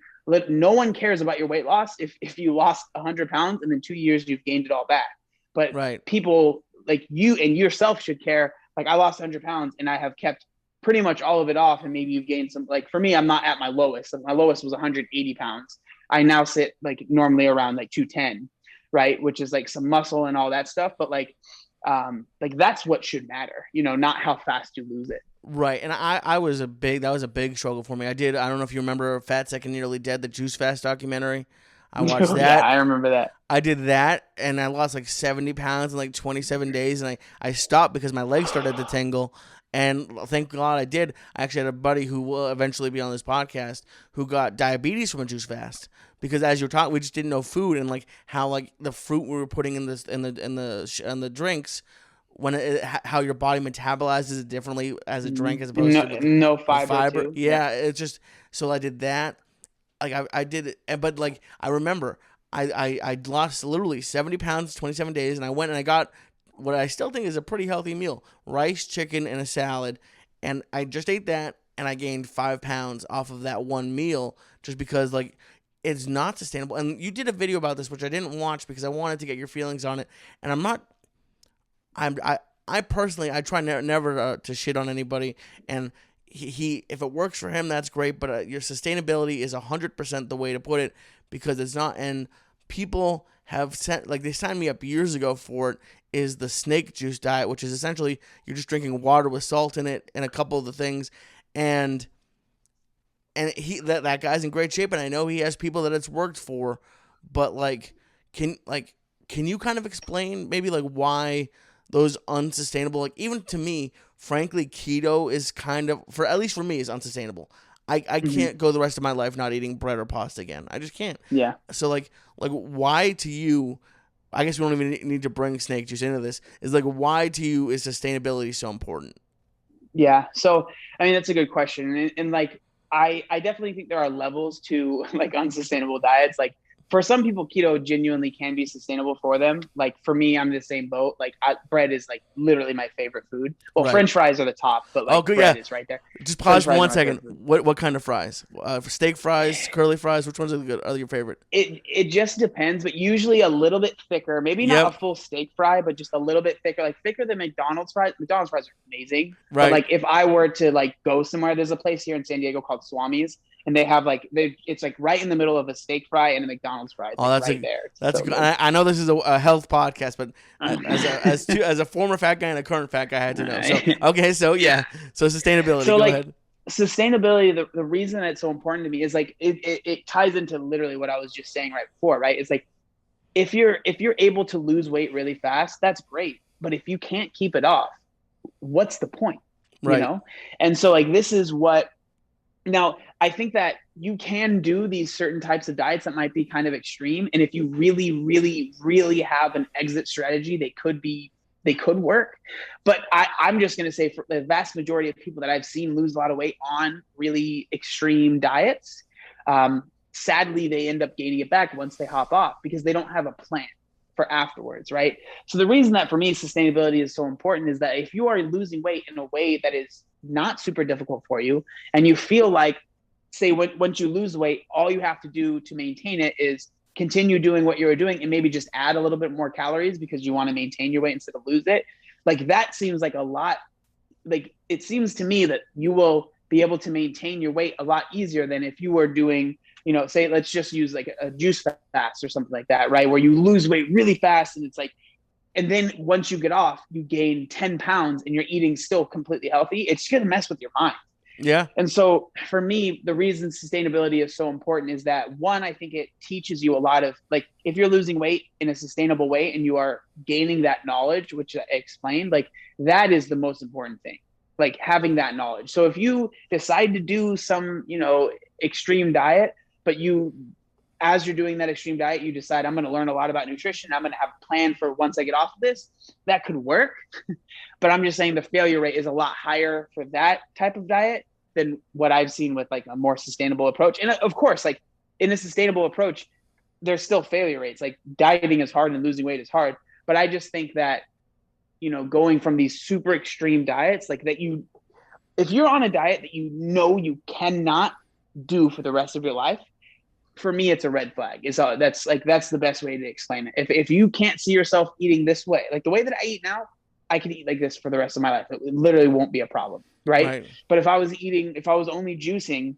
no one cares about your weight loss if you lost 100 pounds and in 2 years you've gained it all back. But Right. people like you and yourself should care. Like, I lost 100 pounds and I have kept pretty much all of it off, and maybe you've gained some. Like, for me, I'm not at my lowest. My lowest was 180 pounds. I now sit like normally around like 210, right? Which is like some muscle and all that stuff. But like that's what should matter, not how fast you lose it. Right. And that was a big struggle for me. I don't know if you remember Fat Second Nearly Dead, the Juice Fast documentary. I watched Yeah, that. I remember that. I did that, and I lost like 70 pounds in like 27 days, and I stopped because my legs started to tingle, and thank God I did. I actually had a buddy who will eventually be on this podcast who got diabetes from a juice fast, because as you're talking, we just didn't know food and like how like the fruit we were putting in the drinks, how your body metabolizes it differently as a drink as opposed No, to no the fiber too. Yeah, it's just so I did that. Like I did it, but like I remember I lost literally 70 pounds, 27 days, and I went and I got what I still think is a pretty healthy meal: rice, chicken, and a salad. And I just ate that, and I gained 5 pounds off of that one meal, just because like it's not sustainable. And you did a video about this, which I didn't watch because I wanted to get your feelings on it. And I personally, I try never to shit on anybody, and he if it works for him, that's great. But your sustainability is 100% the way to put it, because it's not. And people have sent, like, they signed me up years ago for it. Is the snake juice diet, which is essentially you're just drinking water with salt in it and a couple of the things, and that guy's in great shape, and I know he has people that it's worked for, but can you kind of explain maybe like why those unsustainable, like, even to me, frankly, keto is kind of, for at least for me, is unsustainable. I can't go the rest of my life not eating bread or pasta again. I just can't. Yeah. So like why to you, I guess we don't even need to bring snake juice into this, is like why to you is sustainability so important? Yeah. So, I mean, that's a good question. And like, I definitely think there are levels to like unsustainable diets. Like, for some people, keto genuinely can be sustainable for them. Like, for me, I'm in the same boat. Like, bread is like literally my favorite food. Well, Right. French fries are the top, but like good, bread yeah. is right there. Just French pause for fries are 1 my second. favorite food. What kind of fries? Steak fries, curly fries? Which ones are your favorite? It just depends, but usually a little bit thicker. Maybe not a Yep. full steak fry, but just a little bit thicker, like thicker than McDonald's fries. McDonald's fries are amazing, but Right. like if I were to like go somewhere, there's a place here in San Diego called Swami's, and they have like it's like right in the middle of a steak fry and a McDonald's fry. It's Oh, like right there. It's that's so good. good. I know this is a health podcast, but as a former fat guy and a current fat guy, I had to know. So okay, so yeah, so sustainability. So go like ahead. sustainability, the reason it's so important to me is like it ties into literally what I was just saying right before, right? It's like if you're able to lose weight really fast, that's great. But if you can't keep it off, what's the point? Right. And so like this is what, now I think that you can do these certain types of diets that might be kind of extreme, and if you really really really have an exit strategy, they could work. But I'm just going to say, for the vast majority of people that I've seen lose a lot of weight on really extreme diets, sadly they end up gaining it back once they hop off, because they don't have a plan for afterwards, right? So the reason that for me sustainability is so important is that if you are losing weight in a way that is not super difficult for you, and you feel like, say, once you lose weight, all you have to do to maintain it is continue doing what you're doing and maybe just add a little bit more calories because you want to maintain your weight instead of lose it. Like, that seems like a lot. Like, it seems to me that you will be able to maintain your weight a lot easier than if you were doing, say, let's just use like a juice fast or something like that, right? Where you lose weight really fast, and it's like, and then once you get off, you gain 10 pounds and you're eating still completely healthy. It's going to mess with your mind. Yeah. And so for me, the reason sustainability is so important is that, one, I think it teaches you a lot of, like, if you're losing weight in a sustainable way and you are gaining that knowledge, which I explained, like, that is the most important thing, like having that knowledge. So if you decide to do some, extreme diet, but as you're doing that extreme diet, you decide, I'm going to learn a lot about nutrition, I'm going to have a plan for once I get off of this, that could work. But I'm just saying the failure rate is a lot higher for that type of diet than what I've seen with like a more sustainable approach. And of course, like in a sustainable approach, there's still failure rates. Like, dieting is hard and losing weight is hard. But I just think that, going from these super extreme diets, like that, if you're on a diet that you cannot do for the rest of your life, for me, it's a red flag. Is that's the best way to explain it. If you can't see yourself eating this way, like the way that I eat now, I can eat like this for the rest of my life. It literally won't be a problem, right? Right. But if I was only juicing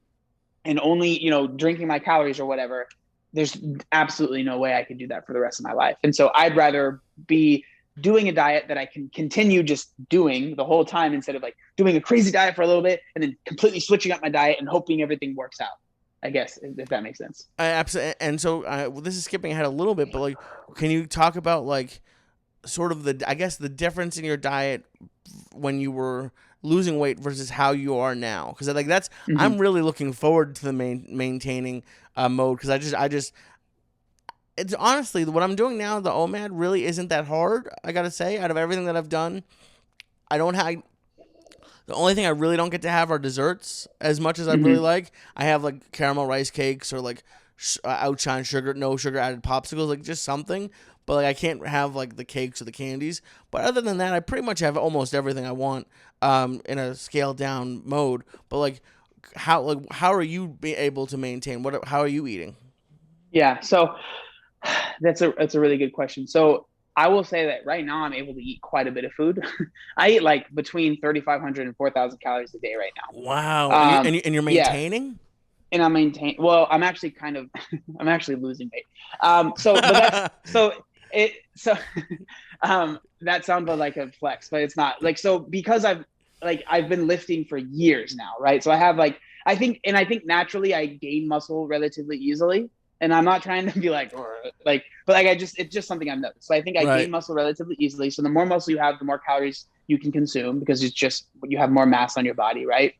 and only, drinking my calories or whatever, there's absolutely no way I could do that for the rest of my life. And so I'd rather be doing a diet that I can continue just doing the whole time, instead of like doing a crazy diet for a little bit and then completely switching up my diet and hoping everything works out. I guess, if that makes sense. I absolutely. And so well, this is skipping ahead a little bit, but like, can you talk about like sort of I guess the difference in your diet when you were losing weight versus how you are now? Because like Mm-hmm. I'm really looking forward to the maintaining mode, because I just it's honestly what I'm doing now. The OMAD really isn't that hard. I gotta say, out of everything that I've done, I don't have. The only thing I really don't get to have are desserts as much as I really Mm-hmm. like. I have like caramel rice cakes or like outshine sugar, no sugar added popsicles, like just something. But like I can't have like the cakes or the candies. But other than that, I pretty much have almost everything I want in a scaled down mode. But how are you be able to maintain? How are you eating? Yeah. So that's a really good question. So I will say that right now I'm able to eat quite a bit of food. I eat like between 3,500 and 4,000 calories a day right Wow, now. and you're Yeah, maintaining? and I maintain. Well, I'm actually kind of, I'm actually losing weight. But that's so it. So, that sounded like a flex, but it's not. Like, so because I've been lifting for years now, right? So I have like, I think naturally I gain muscle relatively easily. And I'm not trying to be like, or like, but like it's just something I've noticed. So I think I gain Right. muscle relatively easily. So the more muscle you have, the more calories you can consume, because it's just, you have more mass on your body, right?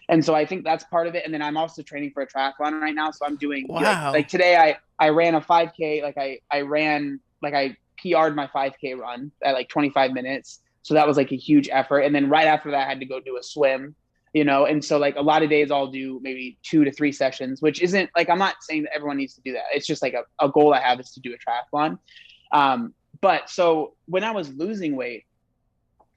And so I think that's part of it. And then I'm also training for a triathlon right now. So I'm doing like Wow. today I ran a 5K, like I ran, like I PR'd my 5K run at like 25 minutes. So that was like a huge effort. And then right after that I had to go do a swim, and so like a lot of days I'll do maybe 2 to 3 sessions, which isn't like, I'm not saying that everyone needs to do that. It's just like a goal I have is to do a triathlon. But so when I was losing weight,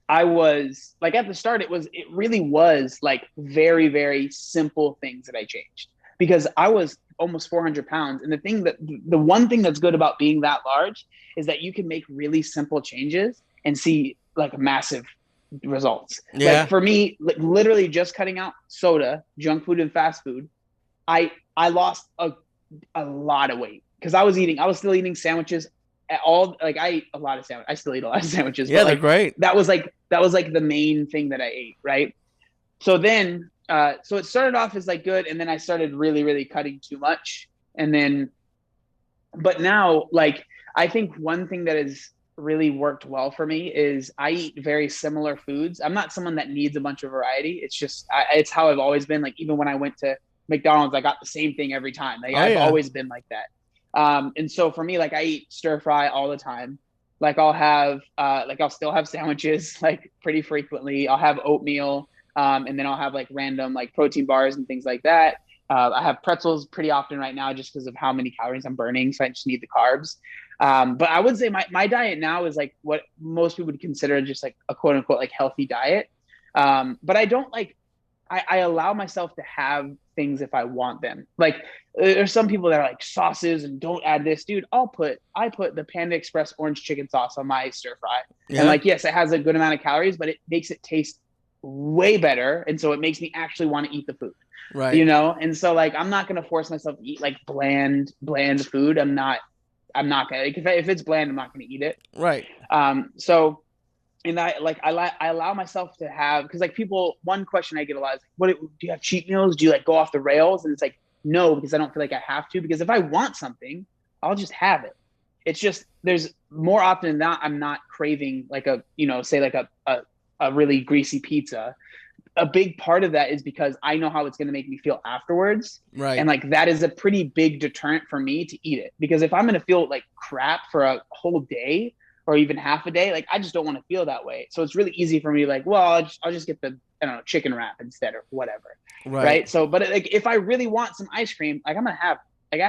I was like, at the start, it really was like very, very simple things that I changed, because I was almost 400 pounds. And the one thing that's good about being that large is that you can make really simple changes and see like massive results. Like Yeah. for me, like literally just cutting out soda, junk food, and fast food, I lost a lot of weight, because I was still eating sandwiches at all. Like I ate a lot of sandwiches. I still eat a lot of sandwiches, but Yeah, they're like great. that was like the main thing that I ate, right? So then, so it started off as like good, and then I started really, really cutting too much, and then, but now, like, I think one thing that has really worked well for me is I eat very similar foods. I'm not someone that needs a bunch of variety. It's just, it's how I've always been. Like, even when I went to McDonald's, I got the same thing every time. Like, Oh I've yeah. always been like that. And so for me, like, I eat stir fry all the time. Like, I'll still have sandwiches like pretty frequently. I'll have oatmeal, and then I'll have like random like protein bars and things like that. I have pretzels pretty often right now, just because of how many calories I'm burning. So I just need the carbs. But I would say my diet now is like what most people would consider just like a quote unquote like healthy diet. But I don't like, I allow myself to have things if I want them. Like, there's some people that are like sauces and don't add this, dude. I put the Panda Express orange chicken sauce on my stir fry, and Yeah. like, yes, it has a good amount of calories, but it makes it taste way better, and so it makes me actually want to eat the food. Right. And so like, I'm not gonna force myself to eat like bland food. I'm not gonna, like, if it's bland, I'm not gonna eat it. Right. So, and I allow myself to have, because like people, one question I get a lot is like, what do you have cheat meals? Do you like go off the rails? And it's like, no, because I don't feel like I have to. Because if I want something, I'll just have it. It's just, there's more often than not, I'm not craving like say like a really greasy pizza. A big part of that is because I know how it's going to make me feel afterwards. And Right. like, that is a pretty big deterrent for me to eat it. Because if I'm going to feel like crap for a whole day or even half a day, like, I just don't want to feel that way. So it's really easy for me, like, well, I'll just get the, I don't know, chicken wrap instead or whatever. Right. Right. So, but like, if I really want some ice cream, like, I'm going to have, like,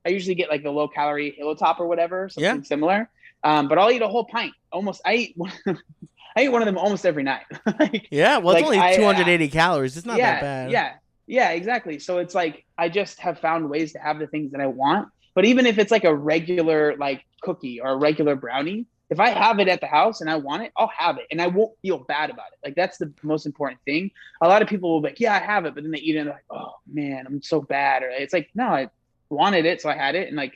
I usually get like the low calorie Halo Top or whatever, Yeah. something similar. But I'll eat a whole pint. I eat one of them almost every night. like, Yeah. Well, it's like only I, 280 calories. It's not that yeah, bad. yeah. Yeah, exactly. So it's like I just have found ways to have the things that I want. But even if it's like a regular like cookie or a regular brownie, if I have it at the house and I want it, I'll have it and I won't feel bad about it. Like that's the most important thing. A lot of people will be like, yeah, I have it, but then they eat it and they're like, oh man, I'm so bad. Or it's like, no, I wanted it, so I had it, and like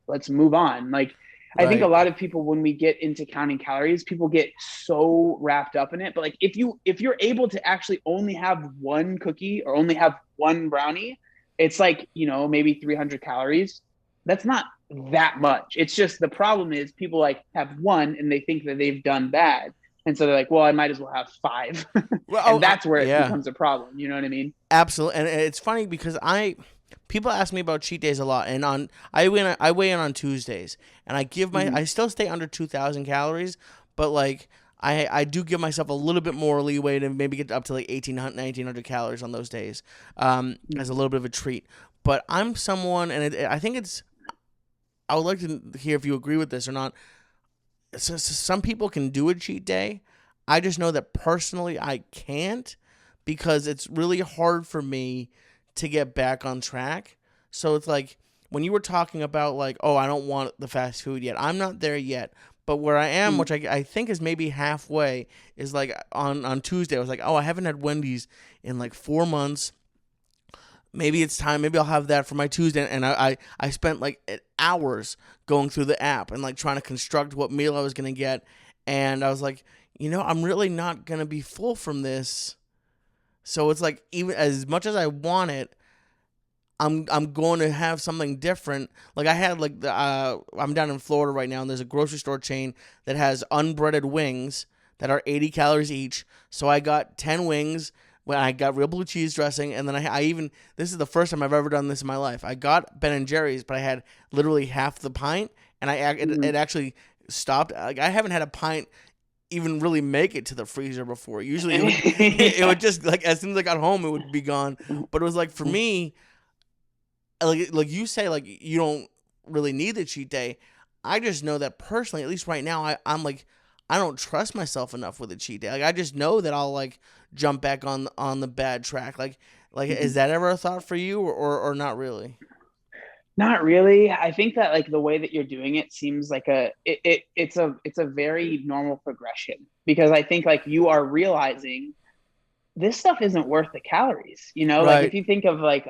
let's move on. Like I think a Right. lot of people, when we get into counting calories, people get so wrapped up in it. But like if you're able to actually only have one cookie or only have one brownie, it's like, maybe 300 calories. That's not that much. It's just the problem is people like have one and they think that they've done bad. And so they're like, well, I might as well have five. Well, And that's where it yeah. becomes a problem. You know what I mean? Absolutely, and it's funny because people ask me about cheat days a lot, and I weigh in on Tuesdays, and Mm-hmm. I still stay under 2,000 calories, but like I do give myself a little bit more leeway to maybe get up to like 1,800 1,900 calories on those days, as a little bit of a treat. But I'm someone, and I think it's I would like to hear if you agree with this or not. Some people can do a cheat day. I just know that personally I can't because it's really hard for me to get back on track. So it's like when you were talking about like, oh, I don't want the fast food yet. I'm not there yet. But where I am, Mm-hmm. which I think is maybe halfway, is like on Tuesday, I was like, oh, I haven't had Wendy's in like 4 months. Maybe it's time. Maybe I'll have that for my Tuesday. And I spent like hours going through the app and like trying to construct what meal I was going to get. And I was like, I'm really not going to be full from this. So it's like, even as much as I want it, I'm going to have something different. Like I had like I'm down in Florida right now, and there's a grocery store chain that has unbreaded wings that are 80 calories each. So I got 10 wings when I got real blue cheese dressing, and then I even this is the first time I've ever done this in my life. I got Ben and Jerry's, but I had literally half the pint, and it actually stopped. Like I haven't had a pint even really make it to the freezer before. Usually it would Yeah. just like as soon as I got home it would be gone. But it was like for me, like you say, like you don't really need the cheat day. I just know that personally, at least right now, I'm like I don't trust myself enough with a cheat day. Like I just know that I'll like jump back on the bad track. Like is that ever a thought for you or not really? Not really. I think that like the way that you're doing it seems like it's a very normal progression, because I think like you are realizing this stuff isn't worth the calories. Like if Right. you think of like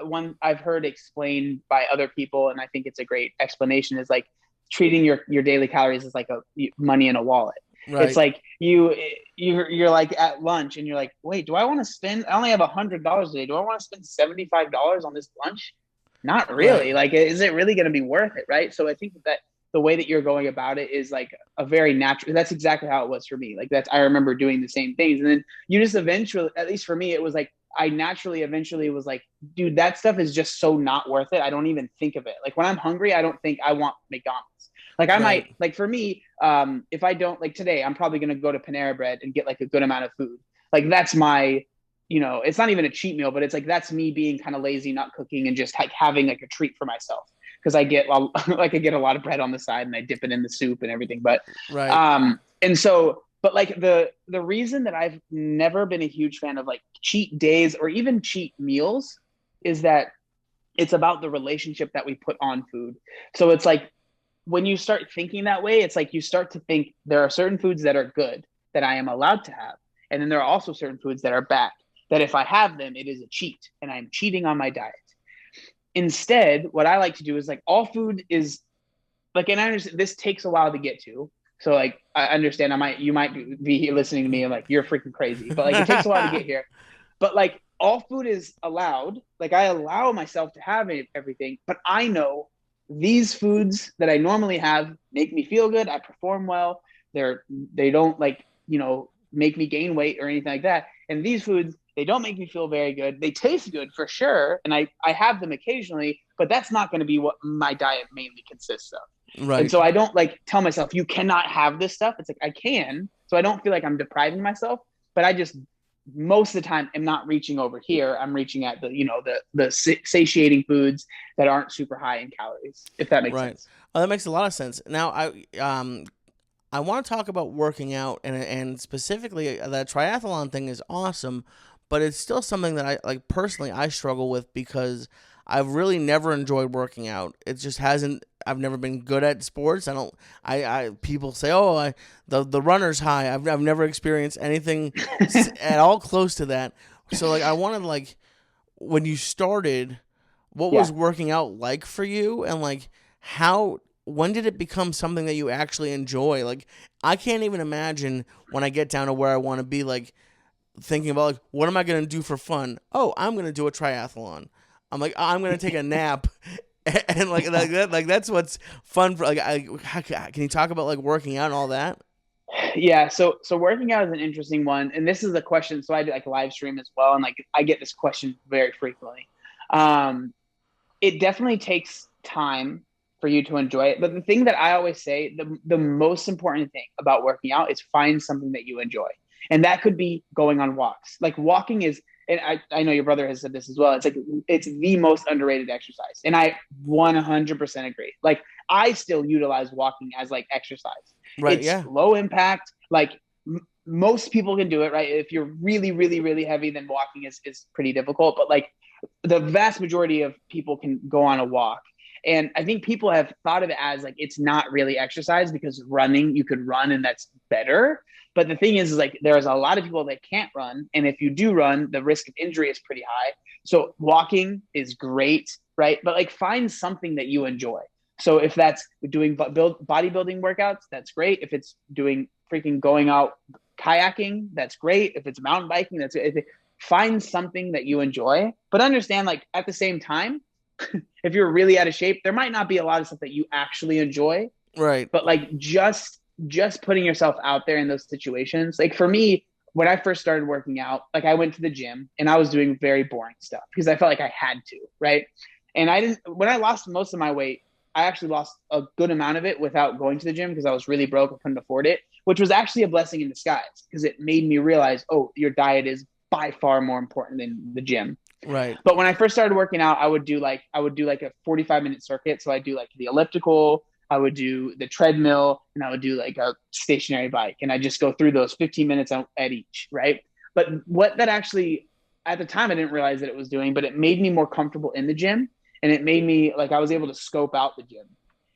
one I've heard explained by other people, and I think it's a great explanation, is like treating your daily calories as like a money in a wallet. It's Right. like you're like at lunch and you're like, wait, do I want to spend? I only have $100 a day. Do I want to spend $75 on this lunch? Not Right. really. Like, is it really going to be worth it? Right. So I think that the way that you're going about it is like a very natural. That's exactly how it was for me. Like I remember doing the same things, and then you just eventually, at least for me, it was like I naturally eventually was like, dude, that stuff is just so not worth it. I don't even think of it. Like when I'm hungry, I don't think I want McDonald's. Like I might, Right. like for me, if I don't, like today, I'm probably gonna go to Panera Bread and get like a good amount of food. Like that's my, it's not even a cheat meal, but it's like that's me being kind of lazy, not cooking, and just like having like a treat for myself, because I get like I get a lot of bread on the side and I dip it in the soup and everything. But Right. and so, but like the reason that I've never been a huge fan of like cheat days or even cheat meals is that it's about the relationship that we put on food. So it's like when you start thinking that way, it's like you start to think there are certain foods that are good that I am allowed to have. And then there are also certain foods that are bad, that if I have them, it is a cheat and I'm cheating on my diet. Instead, what I like to do is like all food is like, and I understand this takes a while to get to. So like, I understand you might be listening to me and like, you're freaking crazy, but like, it takes a while to get here. But like, all food is allowed. Like, I allow myself to have everything, but I know these foods that I normally have make me feel good. I perform well. They don't like, make me gain weight or anything like that. And these foods, they don't make me feel very good. They taste good for sure. And I have them occasionally, but that's not going to be what my diet mainly consists of. And Right. so I don't like tell myself you cannot have this stuff. It's like I can. So I don't feel like I'm depriving myself, but I just most of the time am not reaching over here. I'm reaching at the satiating foods that aren't super high in calories, if that makes Right. sense. Oh, that makes a lot of sense. Now, I want to talk about working out and specifically the triathlon thing is awesome, but it's still something that I like personally I struggle with because I've really never enjoyed working out. It just hasn't. I've never been good at sports. I don't. I people say, oh, the runner's high. I've never experienced anything at all close to that. So like I wanted like when you started, what was Yeah. working out like for you, and like how when did it become something that you actually enjoy? Like I can't even imagine when I get down to where I want to be, like thinking about like what am I gonna do for fun? Oh, I'm gonna do a triathlon. I'm like I'm gonna take a nap, and like that like that's what's fun for like. Can you talk about like working out and all that? Yeah, so working out is an interesting one, and this is a question. So I do like live stream as well, and like I get this question very frequently. Um, it definitely takes time for you to enjoy it, but the thing that I always say, the most important thing about working out is find something that you enjoy, and that could be going on walks. Like walking is, and I know your brother has said this as well. It's like it's the most underrated exercise, and I 100% agree. Like I still utilize walking as like exercise. Right. It's Yeah. low impact. Like most people can do it, right? If you're really, really, really heavy, then walking is pretty difficult. But like the vast majority of people can go on a walk. And I think people have thought of it as like it's not really exercise because running, you could run and that's better. But the thing is like there's a lot of people that can't run. And if you do run, the risk of injury is pretty high. So walking is great, right? But like find something that you enjoy. So if that's doing bodybuilding workouts, that's great. If it's doing freaking going out kayaking, that's great. If it's mountain biking, that's it. Find something that you enjoy, but understand like at the same time, if you're really out of shape, there might not be a lot of stuff that you actually enjoy, Right. but like just putting yourself out there in those situations. Like for me, when I first started working out, like I went to the gym and I was doing very boring stuff because I felt like I had to, right? And I didn't when I lost most of my weight, I actually lost a good amount of it without going to the gym because I was really broke. I couldn't afford it, which was actually a blessing in disguise because it made me realize, oh, your diet is by far more important than the gym. Right. But when I first started working out, I would do like a 45-minute circuit. So I do like the elliptical, I would do the treadmill, and I would do like a stationary bike. And I just go through those 15 minutes at each, right? But what that actually at the time I didn't realize that it was doing, but it made me more comfortable in the gym. And it made me like I was able to scope out the gym.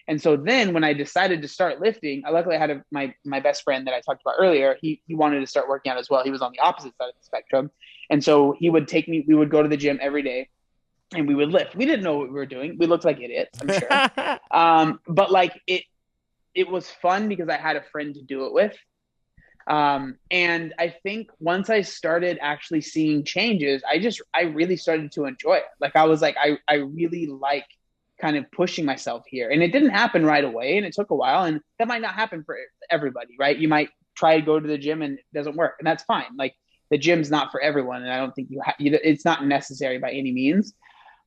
And so then when I decided to start lifting, I luckily had my best friend that I talked about earlier. He wanted to start working out as well. He was on the opposite side of the spectrum. And so he would take me, we would go to the gym every day and we would lift. We didn't know what we were doing. We looked like idiots, I'm sure. But like it was fun because I had a friend to do it with. And I think once I started actually seeing changes, I really started to enjoy it. Like I was like, I really like kind of pushing myself here. And it didn't happen right away and it took a while. And that might not happen for everybody, right? You might try to go to the gym and it doesn't work. And that's fine. Like the gym's not for everyone. And I don't think it's not necessary by any means.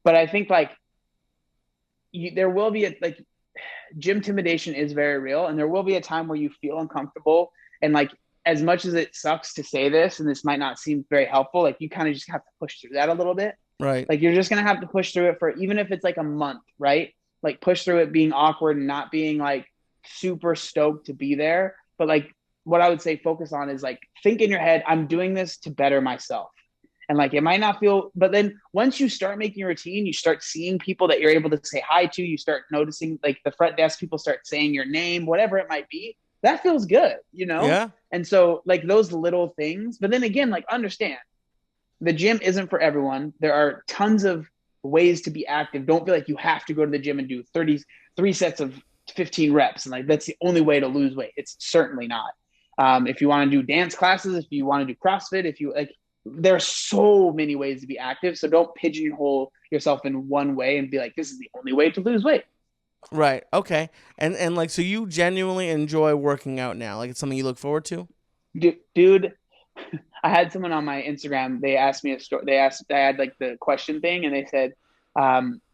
But I think like there will be like gym intimidation is very real. And there will be a time where you feel uncomfortable. And like, as much as it sucks to say this, and this might not seem very helpful, like you kind of just have to push through that a little bit. Right. Like you're just gonna have to push through it for even if it's like a month, right? Like push through it being awkward and not being like super stoked to be there. But like what I would say focus on is like think in your head, I'm doing this to better myself. And like it might not feel, but then once you start making a routine, you start seeing people that you're able to say hi to, you start noticing like the front desk people start saying your name, whatever it might be. That feels good, you know? Yeah. And so like those little things, but then again, like understand the gym isn't for everyone. There are tons of ways to be active. Don't feel like you have to go to the gym and do 33 sets of 15 reps. And like, that's the only way to lose weight. It's certainly not. If you want to do dance classes, if you want to do CrossFit, if you like, there are so many ways to be active. So don't pigeonhole yourself in one way and be like, this is the only way to lose weight. Right. Okay. And like so you genuinely enjoy working out now. Like it's something you look forward to? Dude, I had someone on my Instagram. They asked me a story. I had like the question thing, and they said,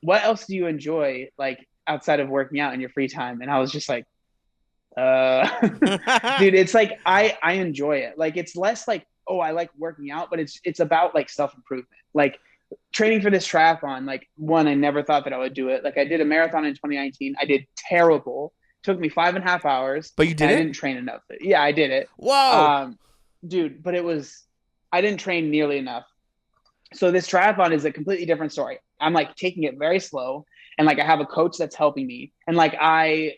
"What else do you enjoy like outside of working out in your free time?" And I was just like, dude, it's like I enjoy it. Like it's less like oh I like working out, but it's about like self improvement. Like training for this triathlon. Like one, I never thought that I would do it. Like I did a marathon in 2019. I did terrible. Took me 5.5 hours, But you and did I it? didn't train enough. Yeah, I did it. Whoa. Um, dude, but I didn't train nearly enough. So this triathlon is a completely different story. I'm like taking it very slow, and like I have a coach that's helping me. And like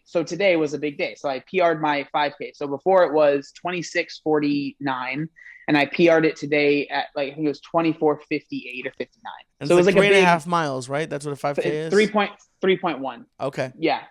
so today was a big day. So I PR'd my 5K. So before it was 26:49, and I PR'd it today at like I think it was 24:58 or 59. And So it's it was like like a three and a big half miles, right? That's what a 5K three is. point 3.1. Okay. Yeah.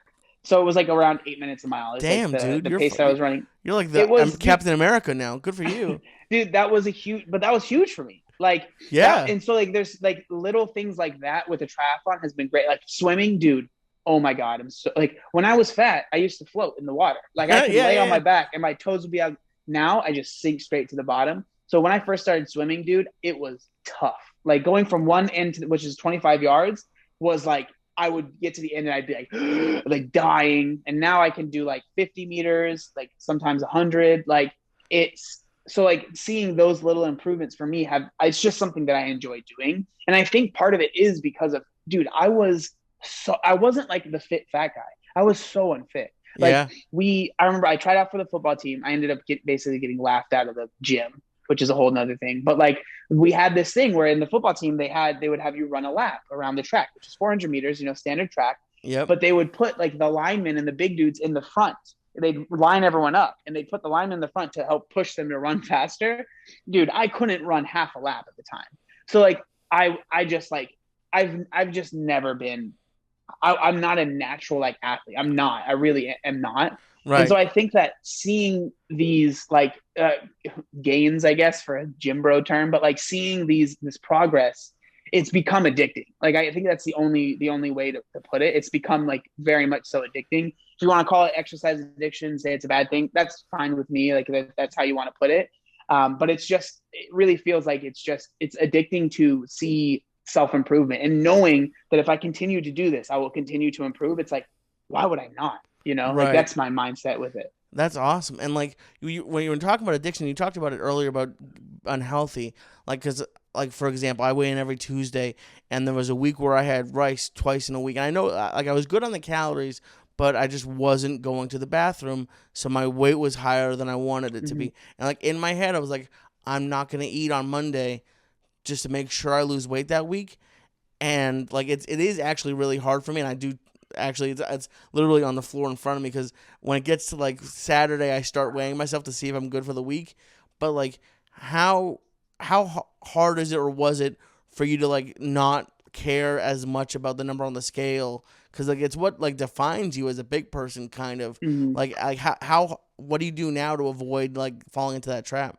So it was like around 8 minutes a mile is like Damn, dude, the pace that I was running. you're like It the was, dude, Captain America now. Good for you. dude, that was a huge, but that was huge for me. Like that, Yeah. and so like there's like little things like that with a triathlon has been great. Like swimming, dude. Oh my god, I'm so like when I was fat, I used to float in the water. Like I Yeah, could yeah, lay on yeah. my back and my toes would be out. Now I just sink straight to the bottom. So when I first started swimming, dude, it was tough. Like going from one end to which is 25 yards was like I would get to the end and I'd be like like dying. And now I can do like 50 meters, like sometimes 100. Like it's so like seeing those little improvements for me have it's just something that I enjoy doing. And I think part of it is because of dude, I wasn't like the fit fat guy. I was so unfit. Like Yeah. I remember I tried out for the football team. I ended up basically getting laughed out of the gym, which is a whole nother thing. But like we had this thing where in the football team they would have you run a lap around the track, which is 400 meters, standard track. Yep. But they would put like the linemen and the big dudes in the front. They'd line everyone up and they'd put the linemen in the front to help push them to run faster. Dude, I couldn't run half a lap at the time. So like I just like I've just never been I'm not a natural like athlete. I'm not. I really am not. And so Right. I think that seeing these like gains, I guess, for a gym bro term, but like seeing this progress, it's become addicting. Like I think that's the only way to put it. It's become like very much so addicting. If you want to call it exercise addiction, say it's a bad thing, that's fine with me. Like that's how you want to put it. But it really feels like it's addicting to see self improvement and knowing that if I continue to do this, I will continue to improve. It's like, why would I not? Like Right. that's my mindset with it. That's awesome. And like when you were talking about addiction, you talked about it earlier about unhealthy. Like, cause like for example, I weigh in every Tuesday, and there was a week where I had rice twice in a week, and I know like I was good on the calories, but I just wasn't going to the bathroom, so my weight was higher than I wanted it to Mm-hmm. be. And like in my head, I was like, I'm not gonna eat on Monday just to make sure I lose weight that week. And like it is actually really hard for me, and I do actually it's literally on the floor in front of me because when it gets to like Saturday, I start weighing myself to see if I'm good for the week. But like how hard is it or was it for you to like not care as much about the number on the scale, because like it's what like defines you as a big person kind of. Mm-hmm. Like how what do you do now to avoid like falling into that trap?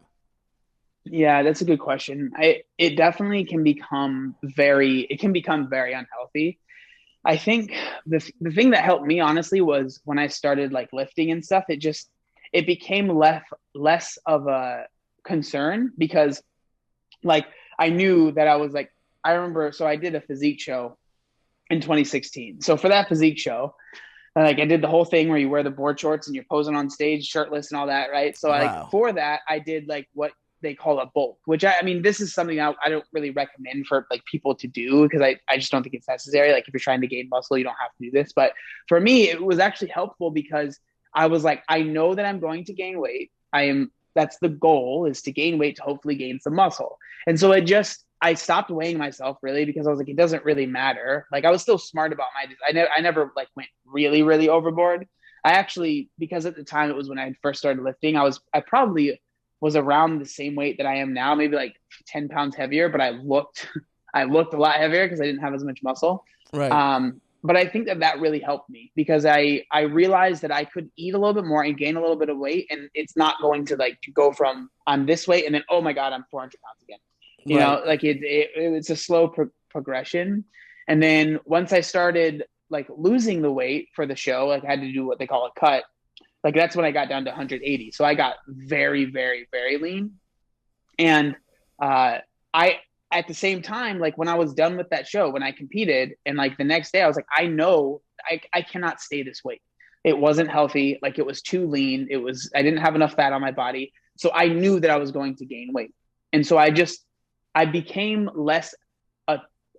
Yeah, that's a good question. It definitely can become very unhealthy. I think the thing that helped me honestly was when I started like lifting and stuff, it became less of a concern because like I knew that I was like I remember so I did a physique show in 2016. So for that physique show, like I did the whole thing where you wear the board shorts and you're posing on stage shirtless and all that, right? So like Wow. for that, I did like what they call a bulk, which I mean, this is something I don't really recommend for like people to do because I just don't think it's necessary. Like if you're trying to gain muscle, you don't have to do this. But for me, it was actually helpful because I was like, I know that I'm going to gain weight. That's the goal is to gain weight to hopefully gain some muscle. And so I stopped weighing myself really because I was like, it doesn't really matter. Like I was still smart about I never like went really, really overboard. I actually, because at the time it was when I first started lifting, I probably was around the same weight that I am now, maybe like 10 pounds heavier, but I looked a lot heavier because I didn't have as much muscle. Right. But I think that really helped me because I realized that I could eat a little bit more and gain a little bit of weight, and it's not going to like go from I'm this weight and then oh my god I'm 400 pounds again. Right. Like it's a slow progression. And then once I started like losing the weight for the show, like I had to do what they call a cut. Like that's when I got down to 180. So I got very, very, very lean. And I at the same time, like when I was done with that show, when I competed, and like the next day, I was like, I know I cannot stay this weight. It wasn't healthy. Like it was too lean. I didn't have enough fat on my body. So I knew that I was going to gain weight. And so I became less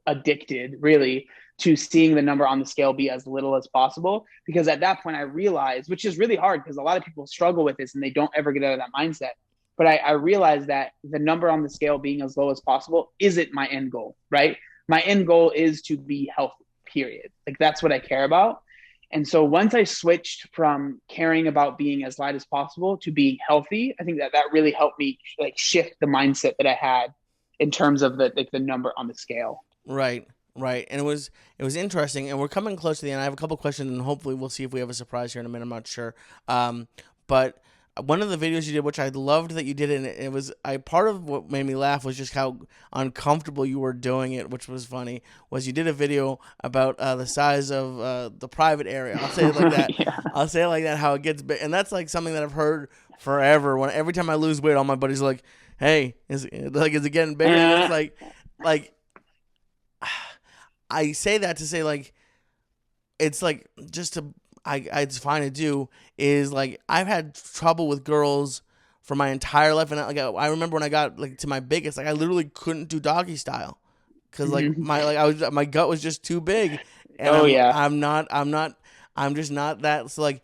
addicted really to seeing the number on the scale be as little as possible. Because at that point I realized, which is really hard because a lot of people struggle with this and they don't ever get out of that mindset. But I realized that the number on the scale being as low as possible isn't my end goal, right? My end goal is to be healthy, period. Like that's what I care about. And so once I switched from caring about being as light as possible to being healthy, I think that that really helped me like shift the mindset that I had in terms of the like the number on the scale. Right, right. And it was interesting. And we're coming close to the end. I have a couple questions, and hopefully we'll see if we have a surprise here in a minute. I'm not sure. But one of the videos you did, which I loved that you did, and it was I part of what made me laugh was just how uncomfortable you were doing it, which was funny. Was you did a video about the size of the private area. I'll say it like that. Yeah. I'll say it like that. How it gets big, and that's like something that I've heard forever. When every time I lose weight, all my buddies are like, "Hey, is it getting bigger?" And it's like I say that to say like it's like just to it's fine to do is like I've had trouble with girls for my entire life, and I remember when I got like to my biggest, like I literally couldn't do doggy style because like Mhm. my gut was just too big, and Oh yeah. I'm just not that. So like,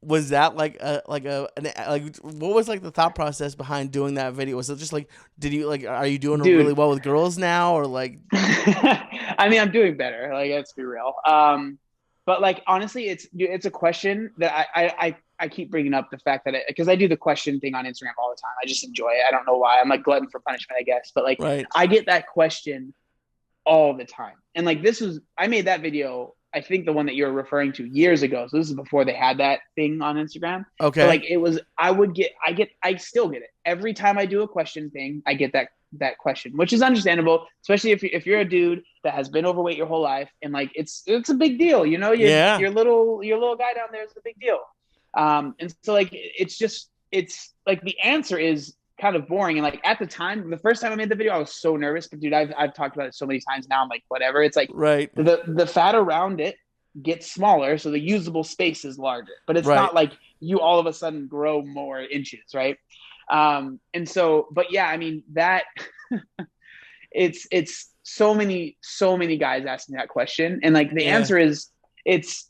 was that like what was like the thought process behind doing that video? Was it just like did you like are you doing really Dude. well with girls now or like I mean, I'm doing better. Like, let's be real. But like honestly, it's a question that I keep bringing up the fact that because I do the question thing on Instagram all the time. I just enjoy it. I don't know why. I'm like glutton for punishment, I guess. But like right? I get that question all the time. And like I made that video, I think the one that you're referring to years ago. So this is before they had that thing on Instagram. But Okay, like it was I still get it. Every time I do a question thing, I get that question, which is understandable, especially if you're a dude that has been overweight your whole life and like it's a big deal, you know, yeah, your little guy down there is a big deal. And so like it's like the answer is kind of boring. And like at the time, the first time I made the video, I was so nervous. But dude, I've talked about it so many times now. I'm like, whatever. It's like right, the fat around it gets smaller, so the usable space is larger. But it's right. not like you all of a sudden grow more inches, right? And so, but yeah, I mean that it's so many guys asking that question, and like the Yeah, answer is it's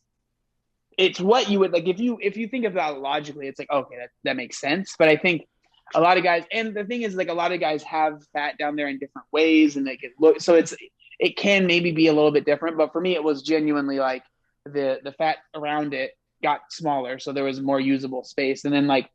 it's what you would like if you think about it logically, it's like okay, that makes sense. But I think a lot of guys, and the thing is like a lot of guys have fat down there in different ways, and they can look so it can maybe be a little bit different. But for me, it was genuinely like the fat around it got smaller, so there was more usable space. And then like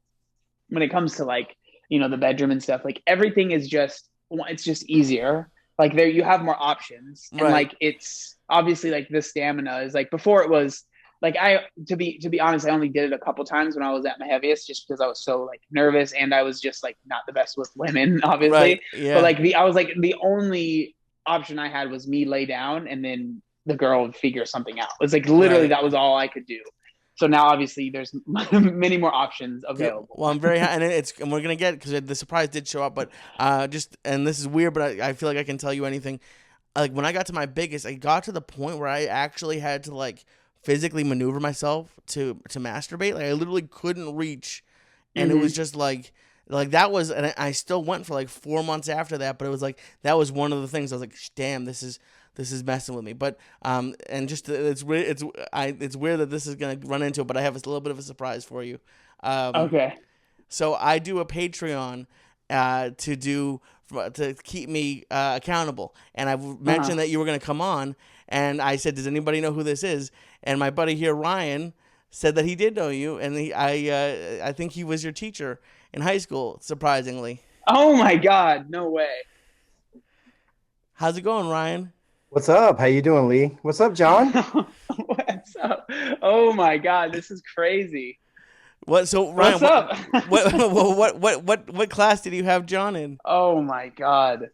when it comes to like the bedroom and stuff, like everything is just it's just easier. Like there you have more options, and right. like it's obviously like the stamina is like before it was like I to be honest, I only did it a couple times when I was at my heaviest, just because I was so like nervous and I was just like not the best with women, Right. obviously. But Yeah. like I was like the only option I had was me lay down and then the girl would figure something out. It's like literally Right. that was all I could do. So now obviously there's many more options Good. available. Well, I'm very happy, and we're gonna get because the surprise did show up, but just and this is weird, but I feel like I can tell you anything. Like when I got to my biggest, I got to the point where I actually had to like physically maneuver myself to masturbate. Like I literally couldn't reach, and it was Mm-hmm. just like that was, and I still went for like 4 months after that. But it was like that was one of the things I was like, damn, this is messing with me. But and just it's weird that this is gonna run into it, but I have a little bit of a surprise for you. Um, Okay. so I do a Patreon to keep me accountable, and I Uh-huh. mentioned that you were gonna come on, and I said, does anybody know who this is? And my buddy here, Ryan, said that he did know you, and I think he was your teacher in high school, surprisingly. Oh my God, no way. How's it going, Ryan? What's up? How you doing, Lee? What's up, John? What's up? Oh my God, this is crazy. What? So Ryan, What's up? what class did you have John in? Oh my God.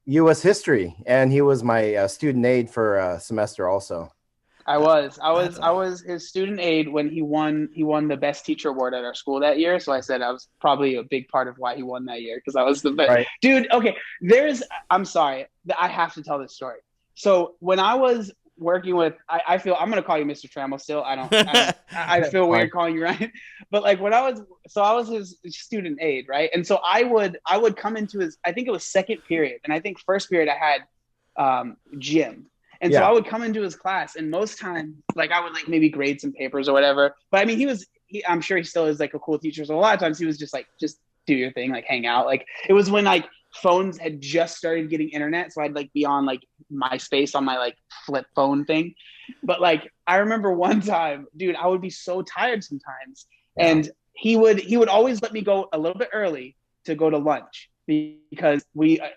U.S. history, and he was my student aide for a semester also. I was. I That's was I was his student aide when he won the best teacher award at our school that year. So I said I was probably a big part of why he won that year because I was the best. Right. Dude, okay. I'm sorry. I have to tell this story. So when I was working with I feel I'm gonna call you Mr. Trammell still. I feel Fine. weird calling you Ryan. But like when I was his student aide, right? And so I would come into his I think it was second period, and I think first period I had gym. And so Yeah. I would come into his class, and most times, like I would like maybe grade some papers or whatever. But I mean, I'm sure he still is like a cool teacher. So a lot of times he was just like, just do your thing, like hang out. Like it was when like phones had just started getting internet, so I'd like be on like MySpace on my like flip phone thing. But like I remember one time, dude, I would be so tired sometimes, Yeah. and he would always let me go a little bit early to go to lunch because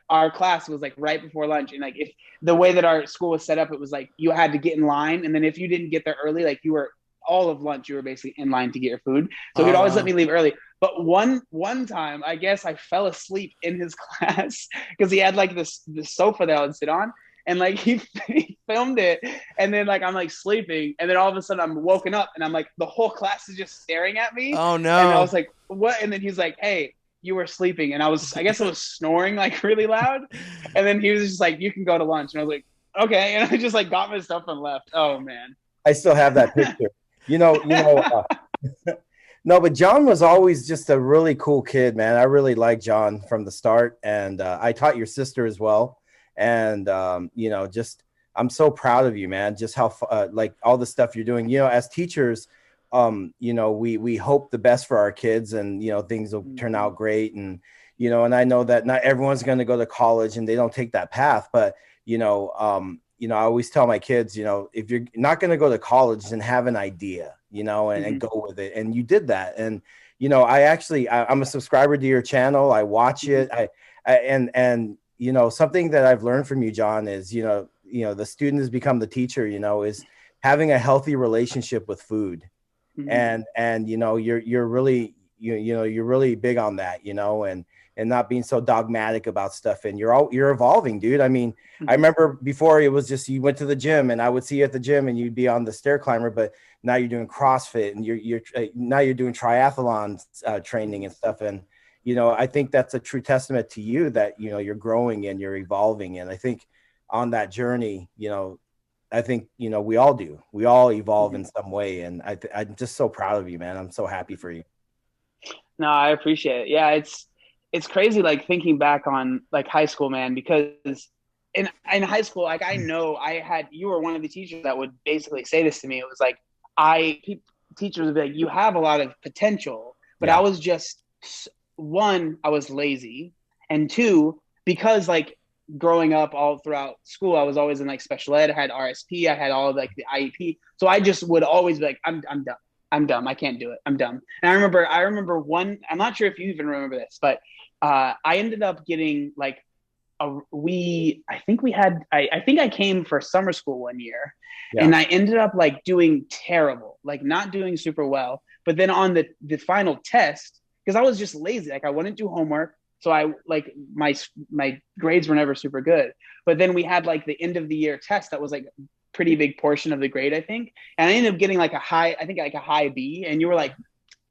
our class was like right before lunch, and like if the way that our school was set up, it was like you had to get in line, and then if you didn't get there early, like you were all of lunch, you were basically in line to get your food. So he'd always let Wow. me leave early. But one time, I guess I fell asleep in his class because he had like this sofa that I would sit on, and like he filmed it, and then like I'm like sleeping, and then all of a sudden I'm woken up, and I'm like the whole class is just staring at me, Oh and I no. was like, what? And then he's like, hey, you were sleeping, and I guess I was snoring like really loud, and then he was just like, you can go to lunch, and I was like, okay, and I just like got my stuff and left. Oh man. I still have that picture. No, but John was always just a really cool kid, man. I really liked John from the start, and I taught your sister as well. And just I'm so proud of you, man. Just how like all the stuff you're doing. As teachers, we hope the best for our kids, and things will turn out great. And I know that not everyone's going to go to college, and they don't take that path, but I always tell my kids, if you're not going to go to college, then have an idea, and go with it. And you did that. And, I'm a subscriber to your channel. I watch it. And something that I've learned from you, John, is, the student has become the teacher, is having a healthy relationship with food. And you're really, you're really big on that, and not being so dogmatic about stuff. And you're evolving, dude. I mean, I remember before it was just, you went to the gym and I would see you at the gym and you'd be on the stair climber, but now you're doing CrossFit and now you're doing triathlon training and stuff. And, I think that's a true testament to you that, you're growing and you're evolving. And I think on that journey, I think, we all do. We all evolve in some way. And I'm just so proud of you, man. I'm so happy for you. No, I appreciate it. Yeah, it's crazy like thinking back on like high school, man, because in high school, like I know you were one of the teachers that would basically say this to me. It was like teachers would be like, you have a lot of potential, but Yeah. I was just one, I was lazy, and two, because like growing up all throughout school, I was always in like special ed. I had RSP, I had all of like the IEP, so I just would always be like, I'm done. I'm dumb. I can't do it. I'm dumb. And I remember one, I'm not sure if you even remember this, but I ended up getting like I think I came for summer school one year, Yeah. and I ended up like doing terrible, like not doing super well. But then on the final test, because I was just lazy, like I wouldn't do homework. So I like my grades were never super good. But then we had like the end of the year test that was like pretty big portion of the grade, I think. And I ended up getting like a high B. And you were like,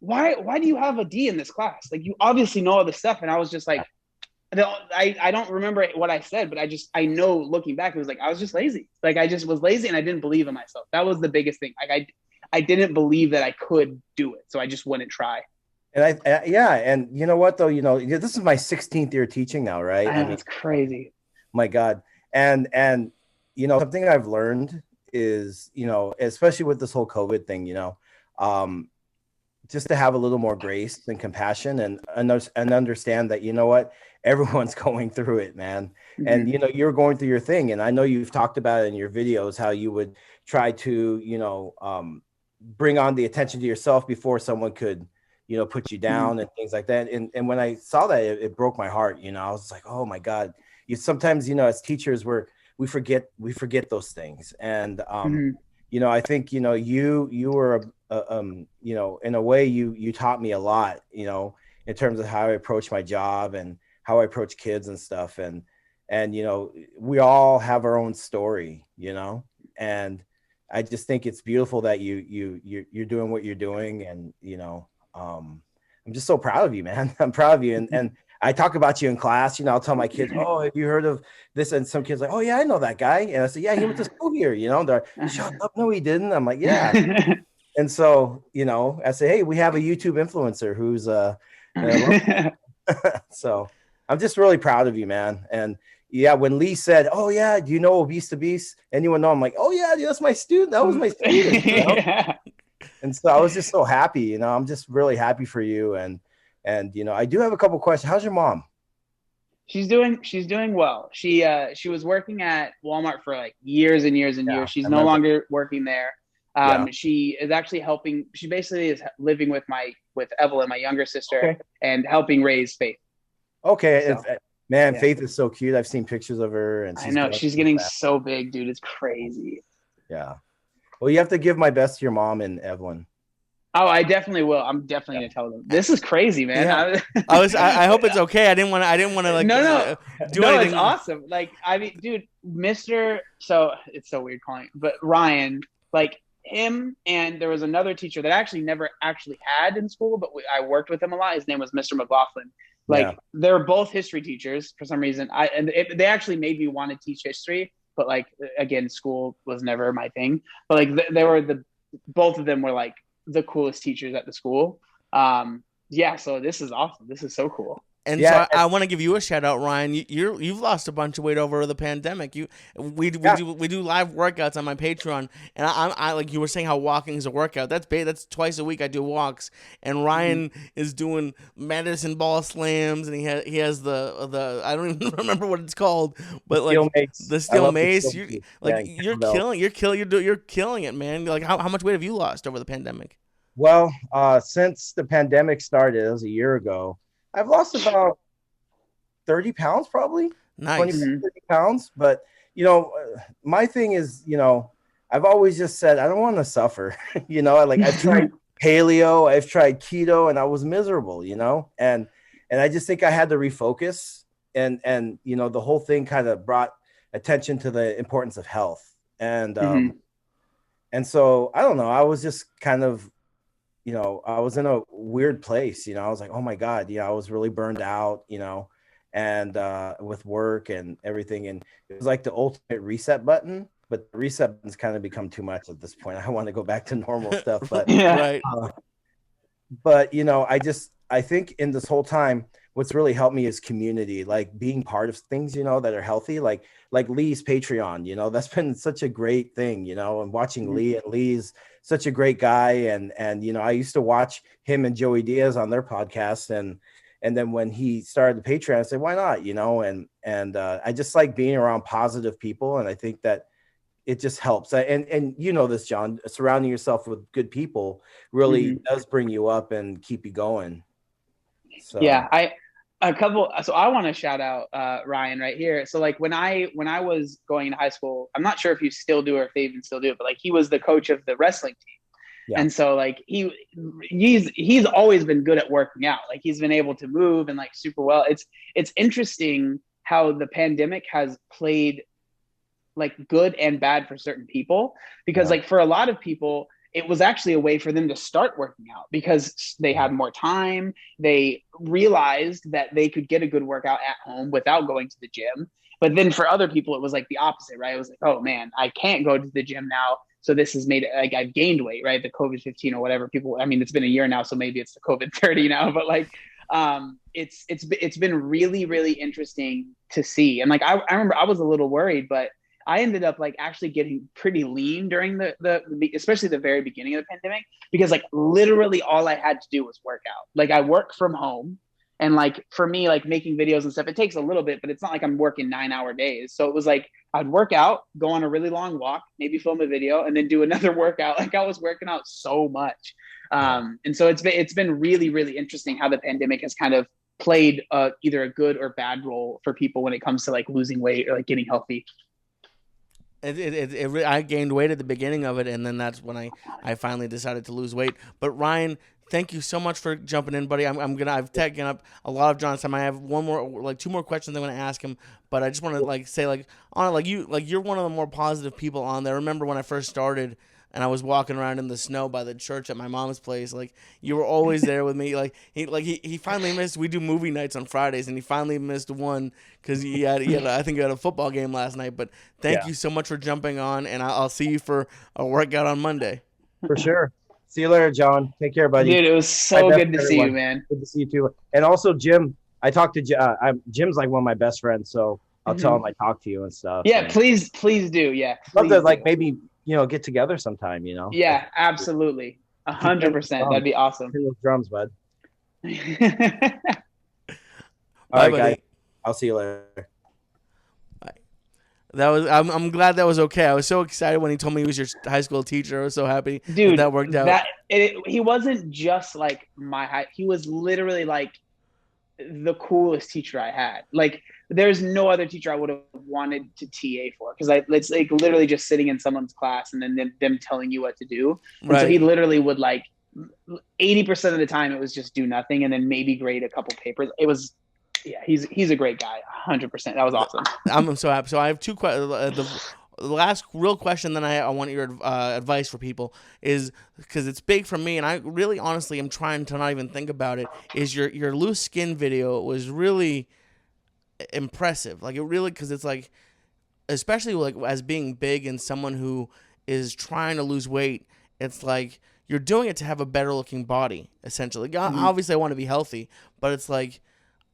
why do you have a D in this class? Like you obviously know all this stuff. And I was just like, I don't remember what I said, but I know looking back, it was like, I was just lazy. Like I just was lazy and I didn't believe in myself. That was the biggest thing. Like I didn't believe that I could do it. So I just wouldn't try. And yeah. And you know what, though, this is my 16th year teaching now, right? I know, it's crazy. My God. And something I've learned is, especially with this whole COVID thing, just to have a little more grace and compassion and understand that, what, everyone's going through it, man. And, you're going through your thing. And I know you've talked about it in your videos, how you would try to, bring on the attention to yourself before someone could, put you down and things like that. And when I saw that, it broke my heart. I was like, oh my God. Sometimes, as teachers, we forget those things. And, I think, you were, in a way you taught me a lot, in terms of how I approach my job and how I approach kids and stuff. And, we all have our own story, and I just think it's beautiful that you're doing what you're doing. And, I'm just so proud of you, man. I'm proud of you. And I talk about you in class, I'll tell my kids, oh, have you heard of this? And some kids like, oh yeah, I know that guy. And I said, yeah, he went to school here, they're like, shut up. No, he didn't. I'm like, yeah. And so, I say, hey, we have a YouTube influencer who's, so I'm just really proud of you, man. And yeah, when Lee said, oh yeah, do you know Obese to Beast? Anyone know? I'm like, oh yeah, dude, that's my student. That was my student. Yeah. And so I was just so happy, I'm just really happy for you. And, And I do have a couple questions. How's your mom? She's doing well. She was working at Walmart for like years and years and Yeah, years. She's I no remember. longer working there. Yeah. She is actually helping. She basically is living with Evelyn, my younger sister, Okay. and helping raise Faith. Okay. So Man, yeah, Faith is so cute. I've seen pictures of her, and I she's know growing she's so getting fast. so big, dude. It's crazy. Yeah. Well, you have to give my best to your mom and Evelyn. Oh, I definitely will. I'm definitely Yeah. gonna tell them. This is crazy, man. Yeah. I hope it's okay. I didn't want to like No, no, do no, it's anything. awesome. Like, I mean, dude, so it's so weird calling, but Ryan, like him, and there was another teacher that I actually never actually had in school, but I worked with him a lot. His name was Mr. McLaughlin. Yeah. Like, they were both history teachers for some reason. They actually made me want to teach history, but like, again, school was never my thing. But like, they were both of them were like the coolest teachers at the school. Yeah, so this is awesome. This is so cool. And so Yeah. I want to give you a shout out, Ryan. You've lost a bunch of weight over the pandemic. Yeah. We do live workouts on my Patreon, and I like you were saying how walking is a workout. That's twice a week I do walks, and Ryan is doing medicine ball slams, and he has the I don't even remember what it's called, but like Steel mace. the I steel love the mace. steel mace. Like Yeah, and kettlebells. you're killing it, man. Like how much weight have you lost over the pandemic? Well, since the pandemic started, it was a year ago, I've lost about 30 pounds, probably 20, Nice. 30 pounds. But, my thing is, I've always just said, I don't want to suffer. I've tried paleo, I've tried keto, and I was miserable, and I just think I had to refocus. And the whole thing kind of brought attention to the importance of health. And so I don't know, I was just kind of, I was in a weird place, I was like, oh my God, I was really burned out, and with work and everything. And it was like the ultimate reset button, but the reset button's kind of become too much at this point. I want to go back to normal stuff, but, Yeah. Right. I think in this whole time, what's really helped me is community, like being part of things, that are healthy, like Lee's Patreon, that's been such a great thing, and watching Lee, and Lee's such a great guy. And, I used to watch him and Joey Diaz on their podcast. And then when he started the Patreon, I said, why not, and I just like being around positive people. And I think that it just helps. And this, John, surrounding yourself with good people really does bring you up and keep you going. So Yeah, so I want to shout out Ryan right here. So like when I was going into high school, I'm not sure if you still do or if they even still do it, but like he was the coach of the wrestling team. Yeah. And so like he's always been good at working out. Like he's been able to move and like super well. It's interesting how the pandemic has played like good and bad for certain people, because like for a lot of people it was actually a way for them to start working out because they had more time. They realized that they could get a good workout at home without going to the gym. But then for other people, it was like the opposite, right? It was like, oh man, I can't go to the gym now. So this has made it like I've gained weight, right? The COVID-15 or whatever people, I mean, it's been a year now, so maybe it's the COVID-30 now, but like, it's been really, really interesting to see. And like, I remember I was a little worried, but I ended up like actually getting pretty lean during the especially the very beginning of the pandemic, because like literally all I had to do was work out. Like I work from home, and like for me, like making videos and stuff, it takes a little bit, but it's not like I'm working 9-hour days. So it was like I'd work out, go on a really long walk, maybe film a video, and then do another workout. Like I was working out so much. And so it's been really, really interesting how the pandemic has kind of played either a good or bad role for people when it comes to like losing weight or like getting healthy. I gained weight at the beginning of it, and then that's when I finally decided to lose weight. But Ryan, thank you so much for jumping in, buddy. I've taken up a lot of John's time. I have two more questions I want to ask him, but I just want to like say you're one of the more positive people on there. Remember when I first started and I was walking around in the snow by the church at my mom's place, like you were always there with me. Like he finally missed. We do movie nights on Fridays, and he finally missed one because he had I think he had a football game last night. But thank you so much for jumping on, and I'll see you for a workout on Monday. For sure. See you later, John. Take care, buddy. Dude, it was so good to see you, man. Good to see you too. And also, Jim. I talked to Jim's like one of my best friends, so I'll tell him I talked to you and stuff. Yeah, and please do. Yeah, love to like maybe get together sometime. Yeah, absolutely, 100%. That'd be awesome. Those drums, bud. All Bye, right, guys. buddy. I'll see you later. Bye. That was. I'm glad that was okay. I was so excited when he told me he was your high school teacher. I was so happy that Dude, that worked out. he wasn't just like my height. He was literally like the coolest teacher I had. Like, there's no other teacher I would have wanted to TA for, because it's like literally just sitting in someone's class and then them telling you what to do. And so he Right. literally would like 80% of the time it was just do nothing and then maybe grade a couple papers. It was, yeah, he's a great guy. 100%. That was awesome. I'm so happy. So I have two questions. The last real question, then I want your advice for people, is because it's big for me, and I really honestly am trying to not even think about it. Is your loose skin video was really impressive. Like, it really, because it's like, especially like as being big and someone who is trying to lose weight, it's like you're doing it to have a better looking body. Essentially, Mm-hmm. obviously I want to be healthy, but it's like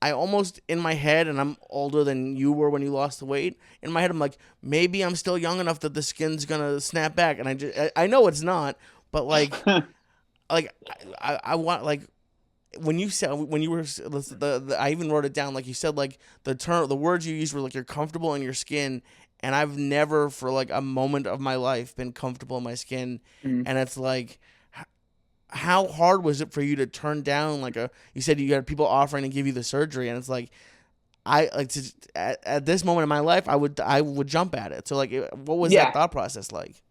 I almost, in my head, and I'm older than you were when you lost the weight. In my head, I'm like, maybe I'm still young enough that the skin's gonna snap back, and I know it's not, but like I want, like, when you said, when you were I even wrote it down, like you said, like the words you used were like you're comfortable in your skin, and I've never for like a moment of my life been comfortable in my skin, Mm-hmm. and it's like, how hard was it for you to turn down, like, you said you had people offering to give you the surgery, and it's like, I like to, at this moment in my life, I would jump at it. So like, what was that Yeah. thought process like?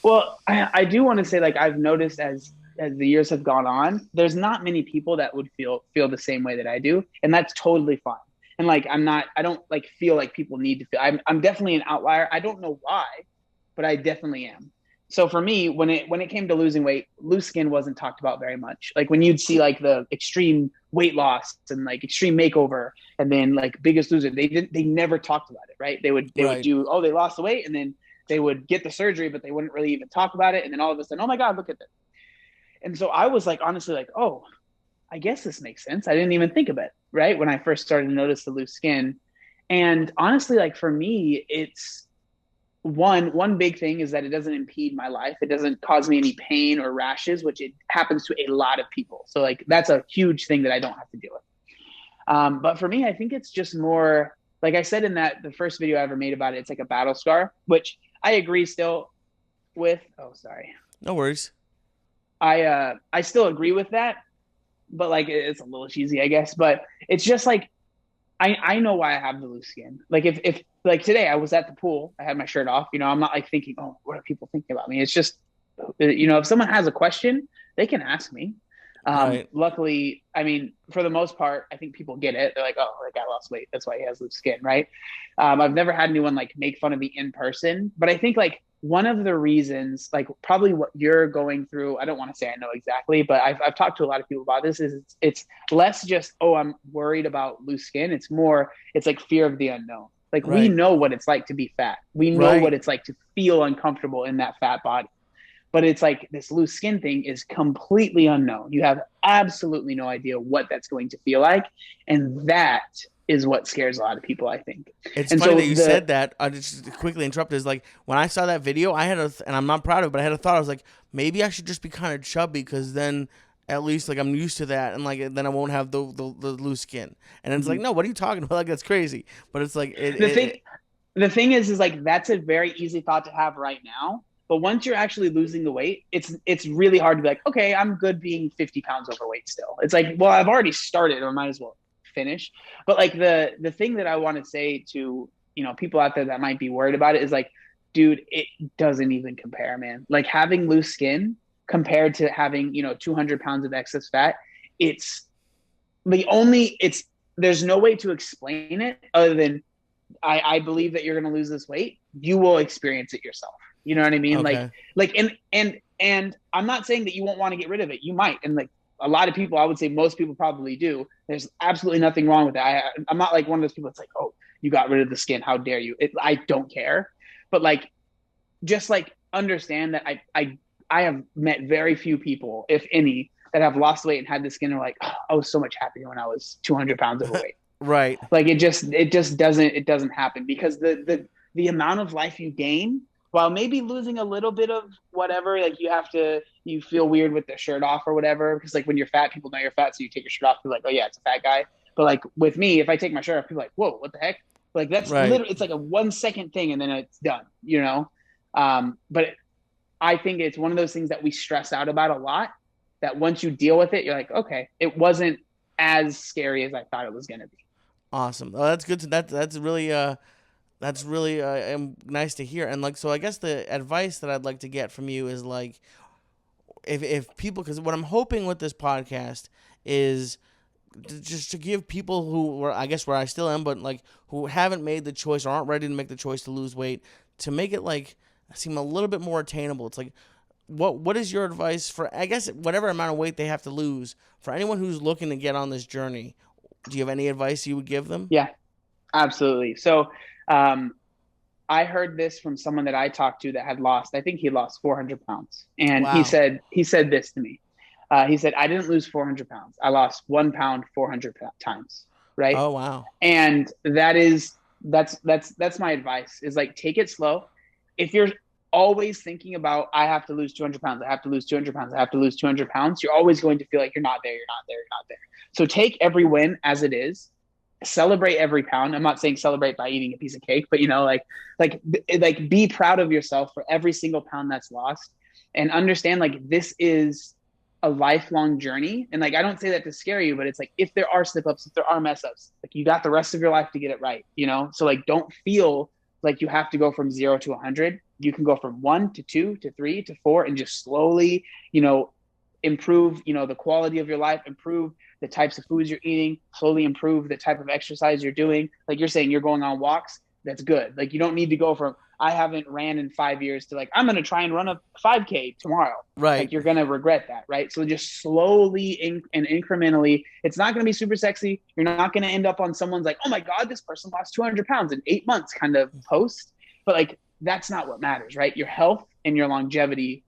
Well, I do want to say, like, I've noticed as the years have gone on, there's not many people that would feel the same way that I do, and that's totally fine. And like, I don't like feel like people need to feel. I'm definitely an outlier. I don't know why, but I definitely am. So for me, when it came to losing weight, loose skin wasn't talked about very much. Like, when you'd see like the extreme weight loss and like extreme makeover, and then like Biggest Loser, they never talked about it, right? They would Right. do, oh, they lost the weight, and then they would get the surgery, but they wouldn't really even talk about it. And then all of a sudden, oh my God, look at this. And so I was like, honestly, like, oh, I guess this makes sense. I didn't even think of it, right? When I first started to notice the loose skin. And honestly, like, for me, it's one big thing is that it doesn't impede my life. It doesn't cause me any pain or rashes, which it happens to a lot of people. So like, that's a huge thing that I don't have to deal with. But for me, I think it's just more, like I said in the first video I ever made about it, it's like a battle scar, which I agree still with. Oh, sorry. No worries. I still agree with that, but like, it's a little cheesy, I guess. But it's just like, I know why I have the loose skin. Like, if like today I was at the pool, I had my shirt off. I'm not like thinking, oh, what are people thinking about me? It's just, if someone has a question, they can ask me. Right. Luckily, I mean, for the most part, I think people get it. They're like, oh, that guy lost weight. That's why he has loose skin, right? I've never had anyone like make fun of me in person, but I think like one of the reasons, like probably what you're going through, I don't want to say I know exactly, but I've talked to a lot of people about this, is it's less just, oh, I'm worried about loose skin. It's more, it's like fear of the unknown. Like, we Right. know what it's like to be fat. We know what Right. it's like to feel uncomfortable in that fat body. But it's like, this loose skin thing is completely unknown. You have absolutely no idea what that's going to feel like. And that is what scares a lot of people, I think. It's And funny so that you said that. I just quickly interrupted. Is like, when I saw that video, I had and I'm not proud of it, but I had a thought. I was like, maybe I should just be kind of chubby, because then at least like I'm used to that, and like then I won't have the loose skin. And it's like, no, what are you talking about? Like, that's crazy. But it's like the thing, the thing is like, that's a very easy thought to have right now. But once you're actually losing the weight, it's really hard to be like, okay, I'm good being 50 pounds overweight still. It's like, well, I've already started, or might as well finish. But like, the thing that I want to say to, people out there that might be worried about it is like, dude, it doesn't even compare, man. Like, having loose skin compared to having 200 pounds of excess fat, it's it's there's no way to explain it other than, I believe that you're going to lose this weight. You will experience it yourself. You know what I mean? okay. And I'm not saying that you won't want to get rid of it. You might. And like, a lot of people, I would say most people probably do. There's absolutely nothing wrong with that. I'm not like one of those people that's like, oh, you got rid of the skin. How dare you? I don't care. But like, just like, understand that I have met very few people, if any, that have lost weight and had the skin. Are like, oh, I was so much happier when I was 200 pounds overweight. Right. Like, it just doesn't happen, because the amount of life you gain while maybe losing a little bit of whatever, like you feel weird with the shirt off or whatever, because like when you're fat, people know you're fat, so you take your shirt off, you're like, oh yeah, it's a fat guy. But like with me, if I take my shirt off, people are like, whoa, what the heck? Like that's Right. literally, it's like a 1 second thing and then it's done, you know? But I think it's one of those things that we stress out about a lot, that once you deal with it, you're like, okay, it wasn't as scary as I thought it was going to be. Awesome. Oh, that's good. That's really nice to hear. And like, so I guess the advice that I'd like to get from you is like, if people, because what I'm hoping with this podcast is just to give people who were, I guess where I still am, but like who haven't made the choice or aren't ready to make the choice to lose weight, to make it like seem a little bit more attainable. It's like, what is your advice for, I guess, whatever amount of weight they have to lose, for anyone who's looking to get on this journey? Do you have any advice you would give them? Yeah, absolutely. So, um, I heard this from someone that I talked to that had lost, I think he lost 400 pounds. And Wow. he said this to me. He said, I didn't lose 400 pounds. I lost 1 pound 400 times. Right. Oh, wow. And that's my advice, is like, take it slow. If you're always thinking about, I have to lose 200 pounds, I have to lose 200 pounds, I have to lose 200 pounds, you're always going to feel like you're not there, you're not there, you're not there. So take every win as it is, celebrate every pound. I'm not saying celebrate by eating a piece of cake, but like be proud of yourself for every single pound that's lost, and understand like this is a lifelong journey. And like, I don't say that to scare you, but it's like, if there are slip ups, if there are mess ups, like you got the rest of your life to get it right, you know? So like, don't feel like you have to go from 0 to 100. You can go from 1 to 2 to 3 to 4 and just slowly, improve, the quality of your life, improve the types of foods you're eating, slowly improve the type of exercise you're doing. Like you're saying, you're going on walks. That's good. Like you don't need to go from, I haven't ran in 5 years, to like, I'm going to try and run a 5K tomorrow. Right. Like you're going to regret that. Right. So just slowly and incrementally, it's not going to be super sexy. You're not going to end up on someone's like, oh my God, this person lost 200 pounds in 8 months kind of post. But like, that's not what matters, right? Your health and your longevity,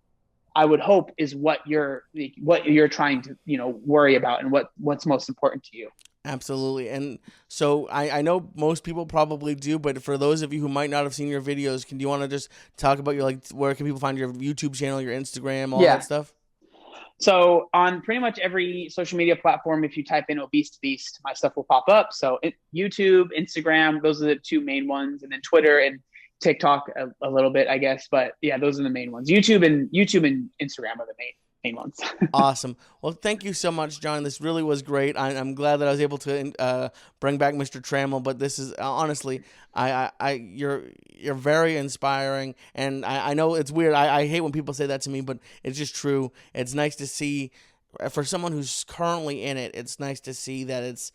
I would hope, is what you're trying to, worry about, and what's most important to you. Absolutely. And so I know most people probably do, but for those of you who might not have seen your videos, do you want to just talk about your, like, where can people find your YouTube channel, your Instagram, all that stuff? So on pretty much every social media platform, if you type in Obese to Beast, my stuff will pop up. So YouTube, Instagram, those are the two main ones, and then Twitter and TikTok a little bit, I guess. But yeah, those are the main ones. YouTube and Instagram are the main ones. Awesome. Well, thank you so much, John. This really was great. I'm glad that I was able to bring back Mr. Trammell. But this is honestly, you're very inspiring, and I know it's weird. I hate when people say that to me, but it's just true. It's nice to see, for someone who's currently in it, it's nice to see that it's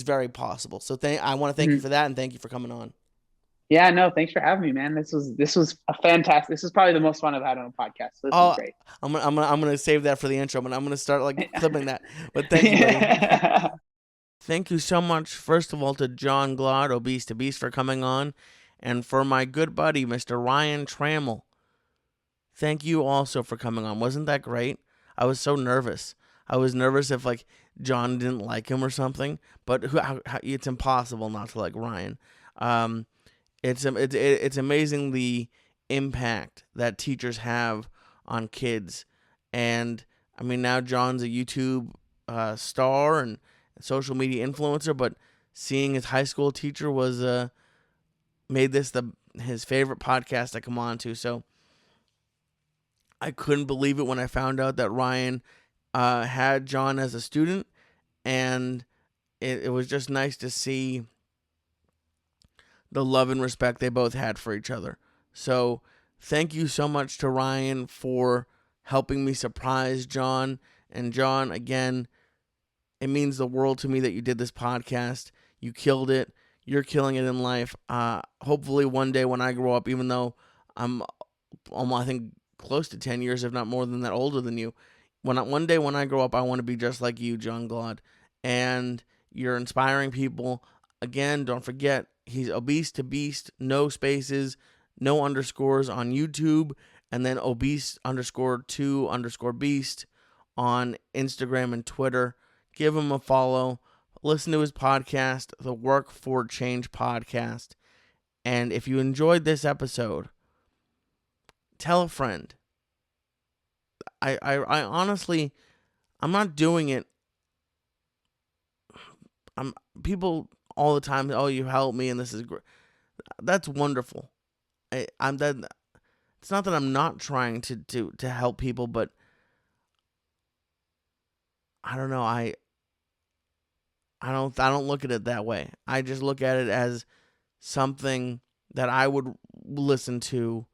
very possible. So I want to thank you for that, and thank you for coming on. Yeah, no, thanks for having me, man. This was a fantastic. This is probably the most fun I've had on a podcast. So this was great. I'm gonna save that for the intro, but I'm gonna start like clipping that. But thank you, buddy. Thank you so much, first of all, to John Glaude, Obese to Beast, for coming on, and for my good buddy, Mr. Ryan Trammell. Thank you also for coming on. Wasn't that great? I was so nervous. I was nervous if like John didn't like him or something, but it's impossible not to like Ryan. It's amazing the impact that teachers have on kids. And I mean, now John's a YouTube star and social media influencer, but seeing his high school teacher was made this his favorite podcast to come on to. So I couldn't believe it when I found out that Ryan had John as a student, and it was just nice to see the love and respect they both had for each other. So thank you so much to Ryan for helping me surprise John. And John, again, it means the world to me that you did this podcast. You killed it. You're killing it in life. Hopefully one day when I grow up, even though I'm almost, I think, close to 10 years, if not more than that, older than you, one day when I grow up, I want to be just like you, John Glaude. And you're inspiring people. Again, don't forget, he's Obese to Beast, no spaces, no underscores on YouTube, and then obese_to_beast on Instagram and Twitter. Give him a follow. Listen to his podcast, the Work for Change podcast. And if you enjoyed this episode, tell a friend. I honestly, I'm not doing it. People all the time, oh, you helped me and this is great. That's wonderful. I'm that. It's not that I'm not trying to help people, but I don't know. I don't look at it that way. I just look at it as something that I would listen to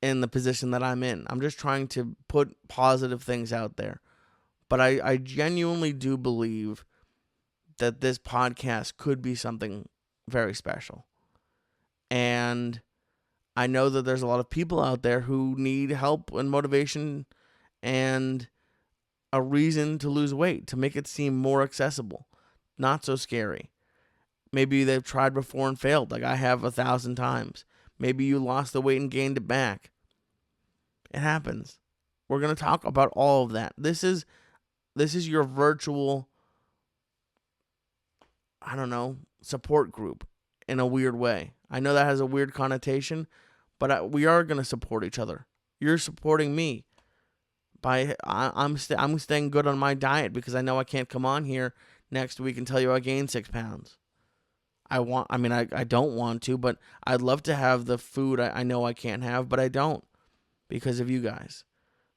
in the position that I'm in. I'm just trying to put positive things out there. But I genuinely do believe that this podcast could be something very special. And I know that there's a lot of people out there who need help and motivation and a reason to lose weight, to make it seem more accessible, not so scary. Maybe they've tried before and failed, like I have 1,000 times. Maybe you lost the weight and gained it back. It happens. We're going to talk about all of that. This is your virtual, I don't know, support group in a weird way. I know that has a weird connotation, but we are going to support each other. You're supporting me. I'm staying good on my diet because I know I can't come on here next week and tell you I gained 6 pounds. I don't want to, but I'd love to have the food I know I can't have, but I don't because of you guys.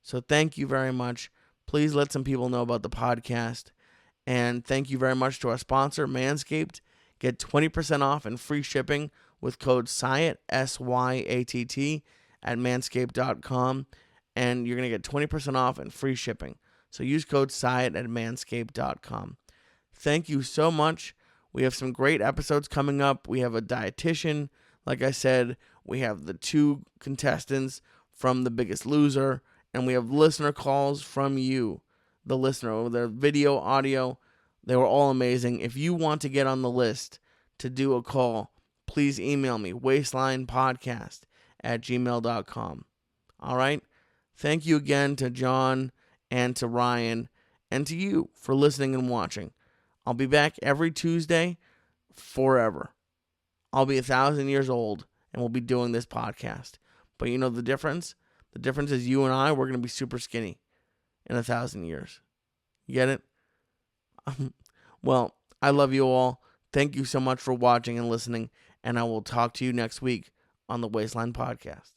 So thank you very much. Please let some people know about the podcast. And thank you very much to our sponsor, Manscaped. Get 20% off and free shipping with code SYATT, SYATT, at manscaped.com. And you're going to get 20% off and free shipping. So use code SYATT at manscaped.com. Thank you so much. We have some great episodes coming up. We have a dietitian. Like I said, we have the 2 contestants from The Biggest Loser. And we have listener calls from you, the listener. Their video, audio, they were all amazing. If you want to get on the list to do a call, please email me, waistlinepodcast@gmail.com. All right? Thank you again to John and to Ryan and to you for listening and watching. I'll be back every Tuesday forever. I'll be 1,000 years old and we'll be doing this podcast. But you know the difference? The difference is you and I, we're going to be super skinny in 1,000 years. You get it? Well, I love you all. Thank you so much for watching and listening. And I will talk to you next week on the Waistline Podcast.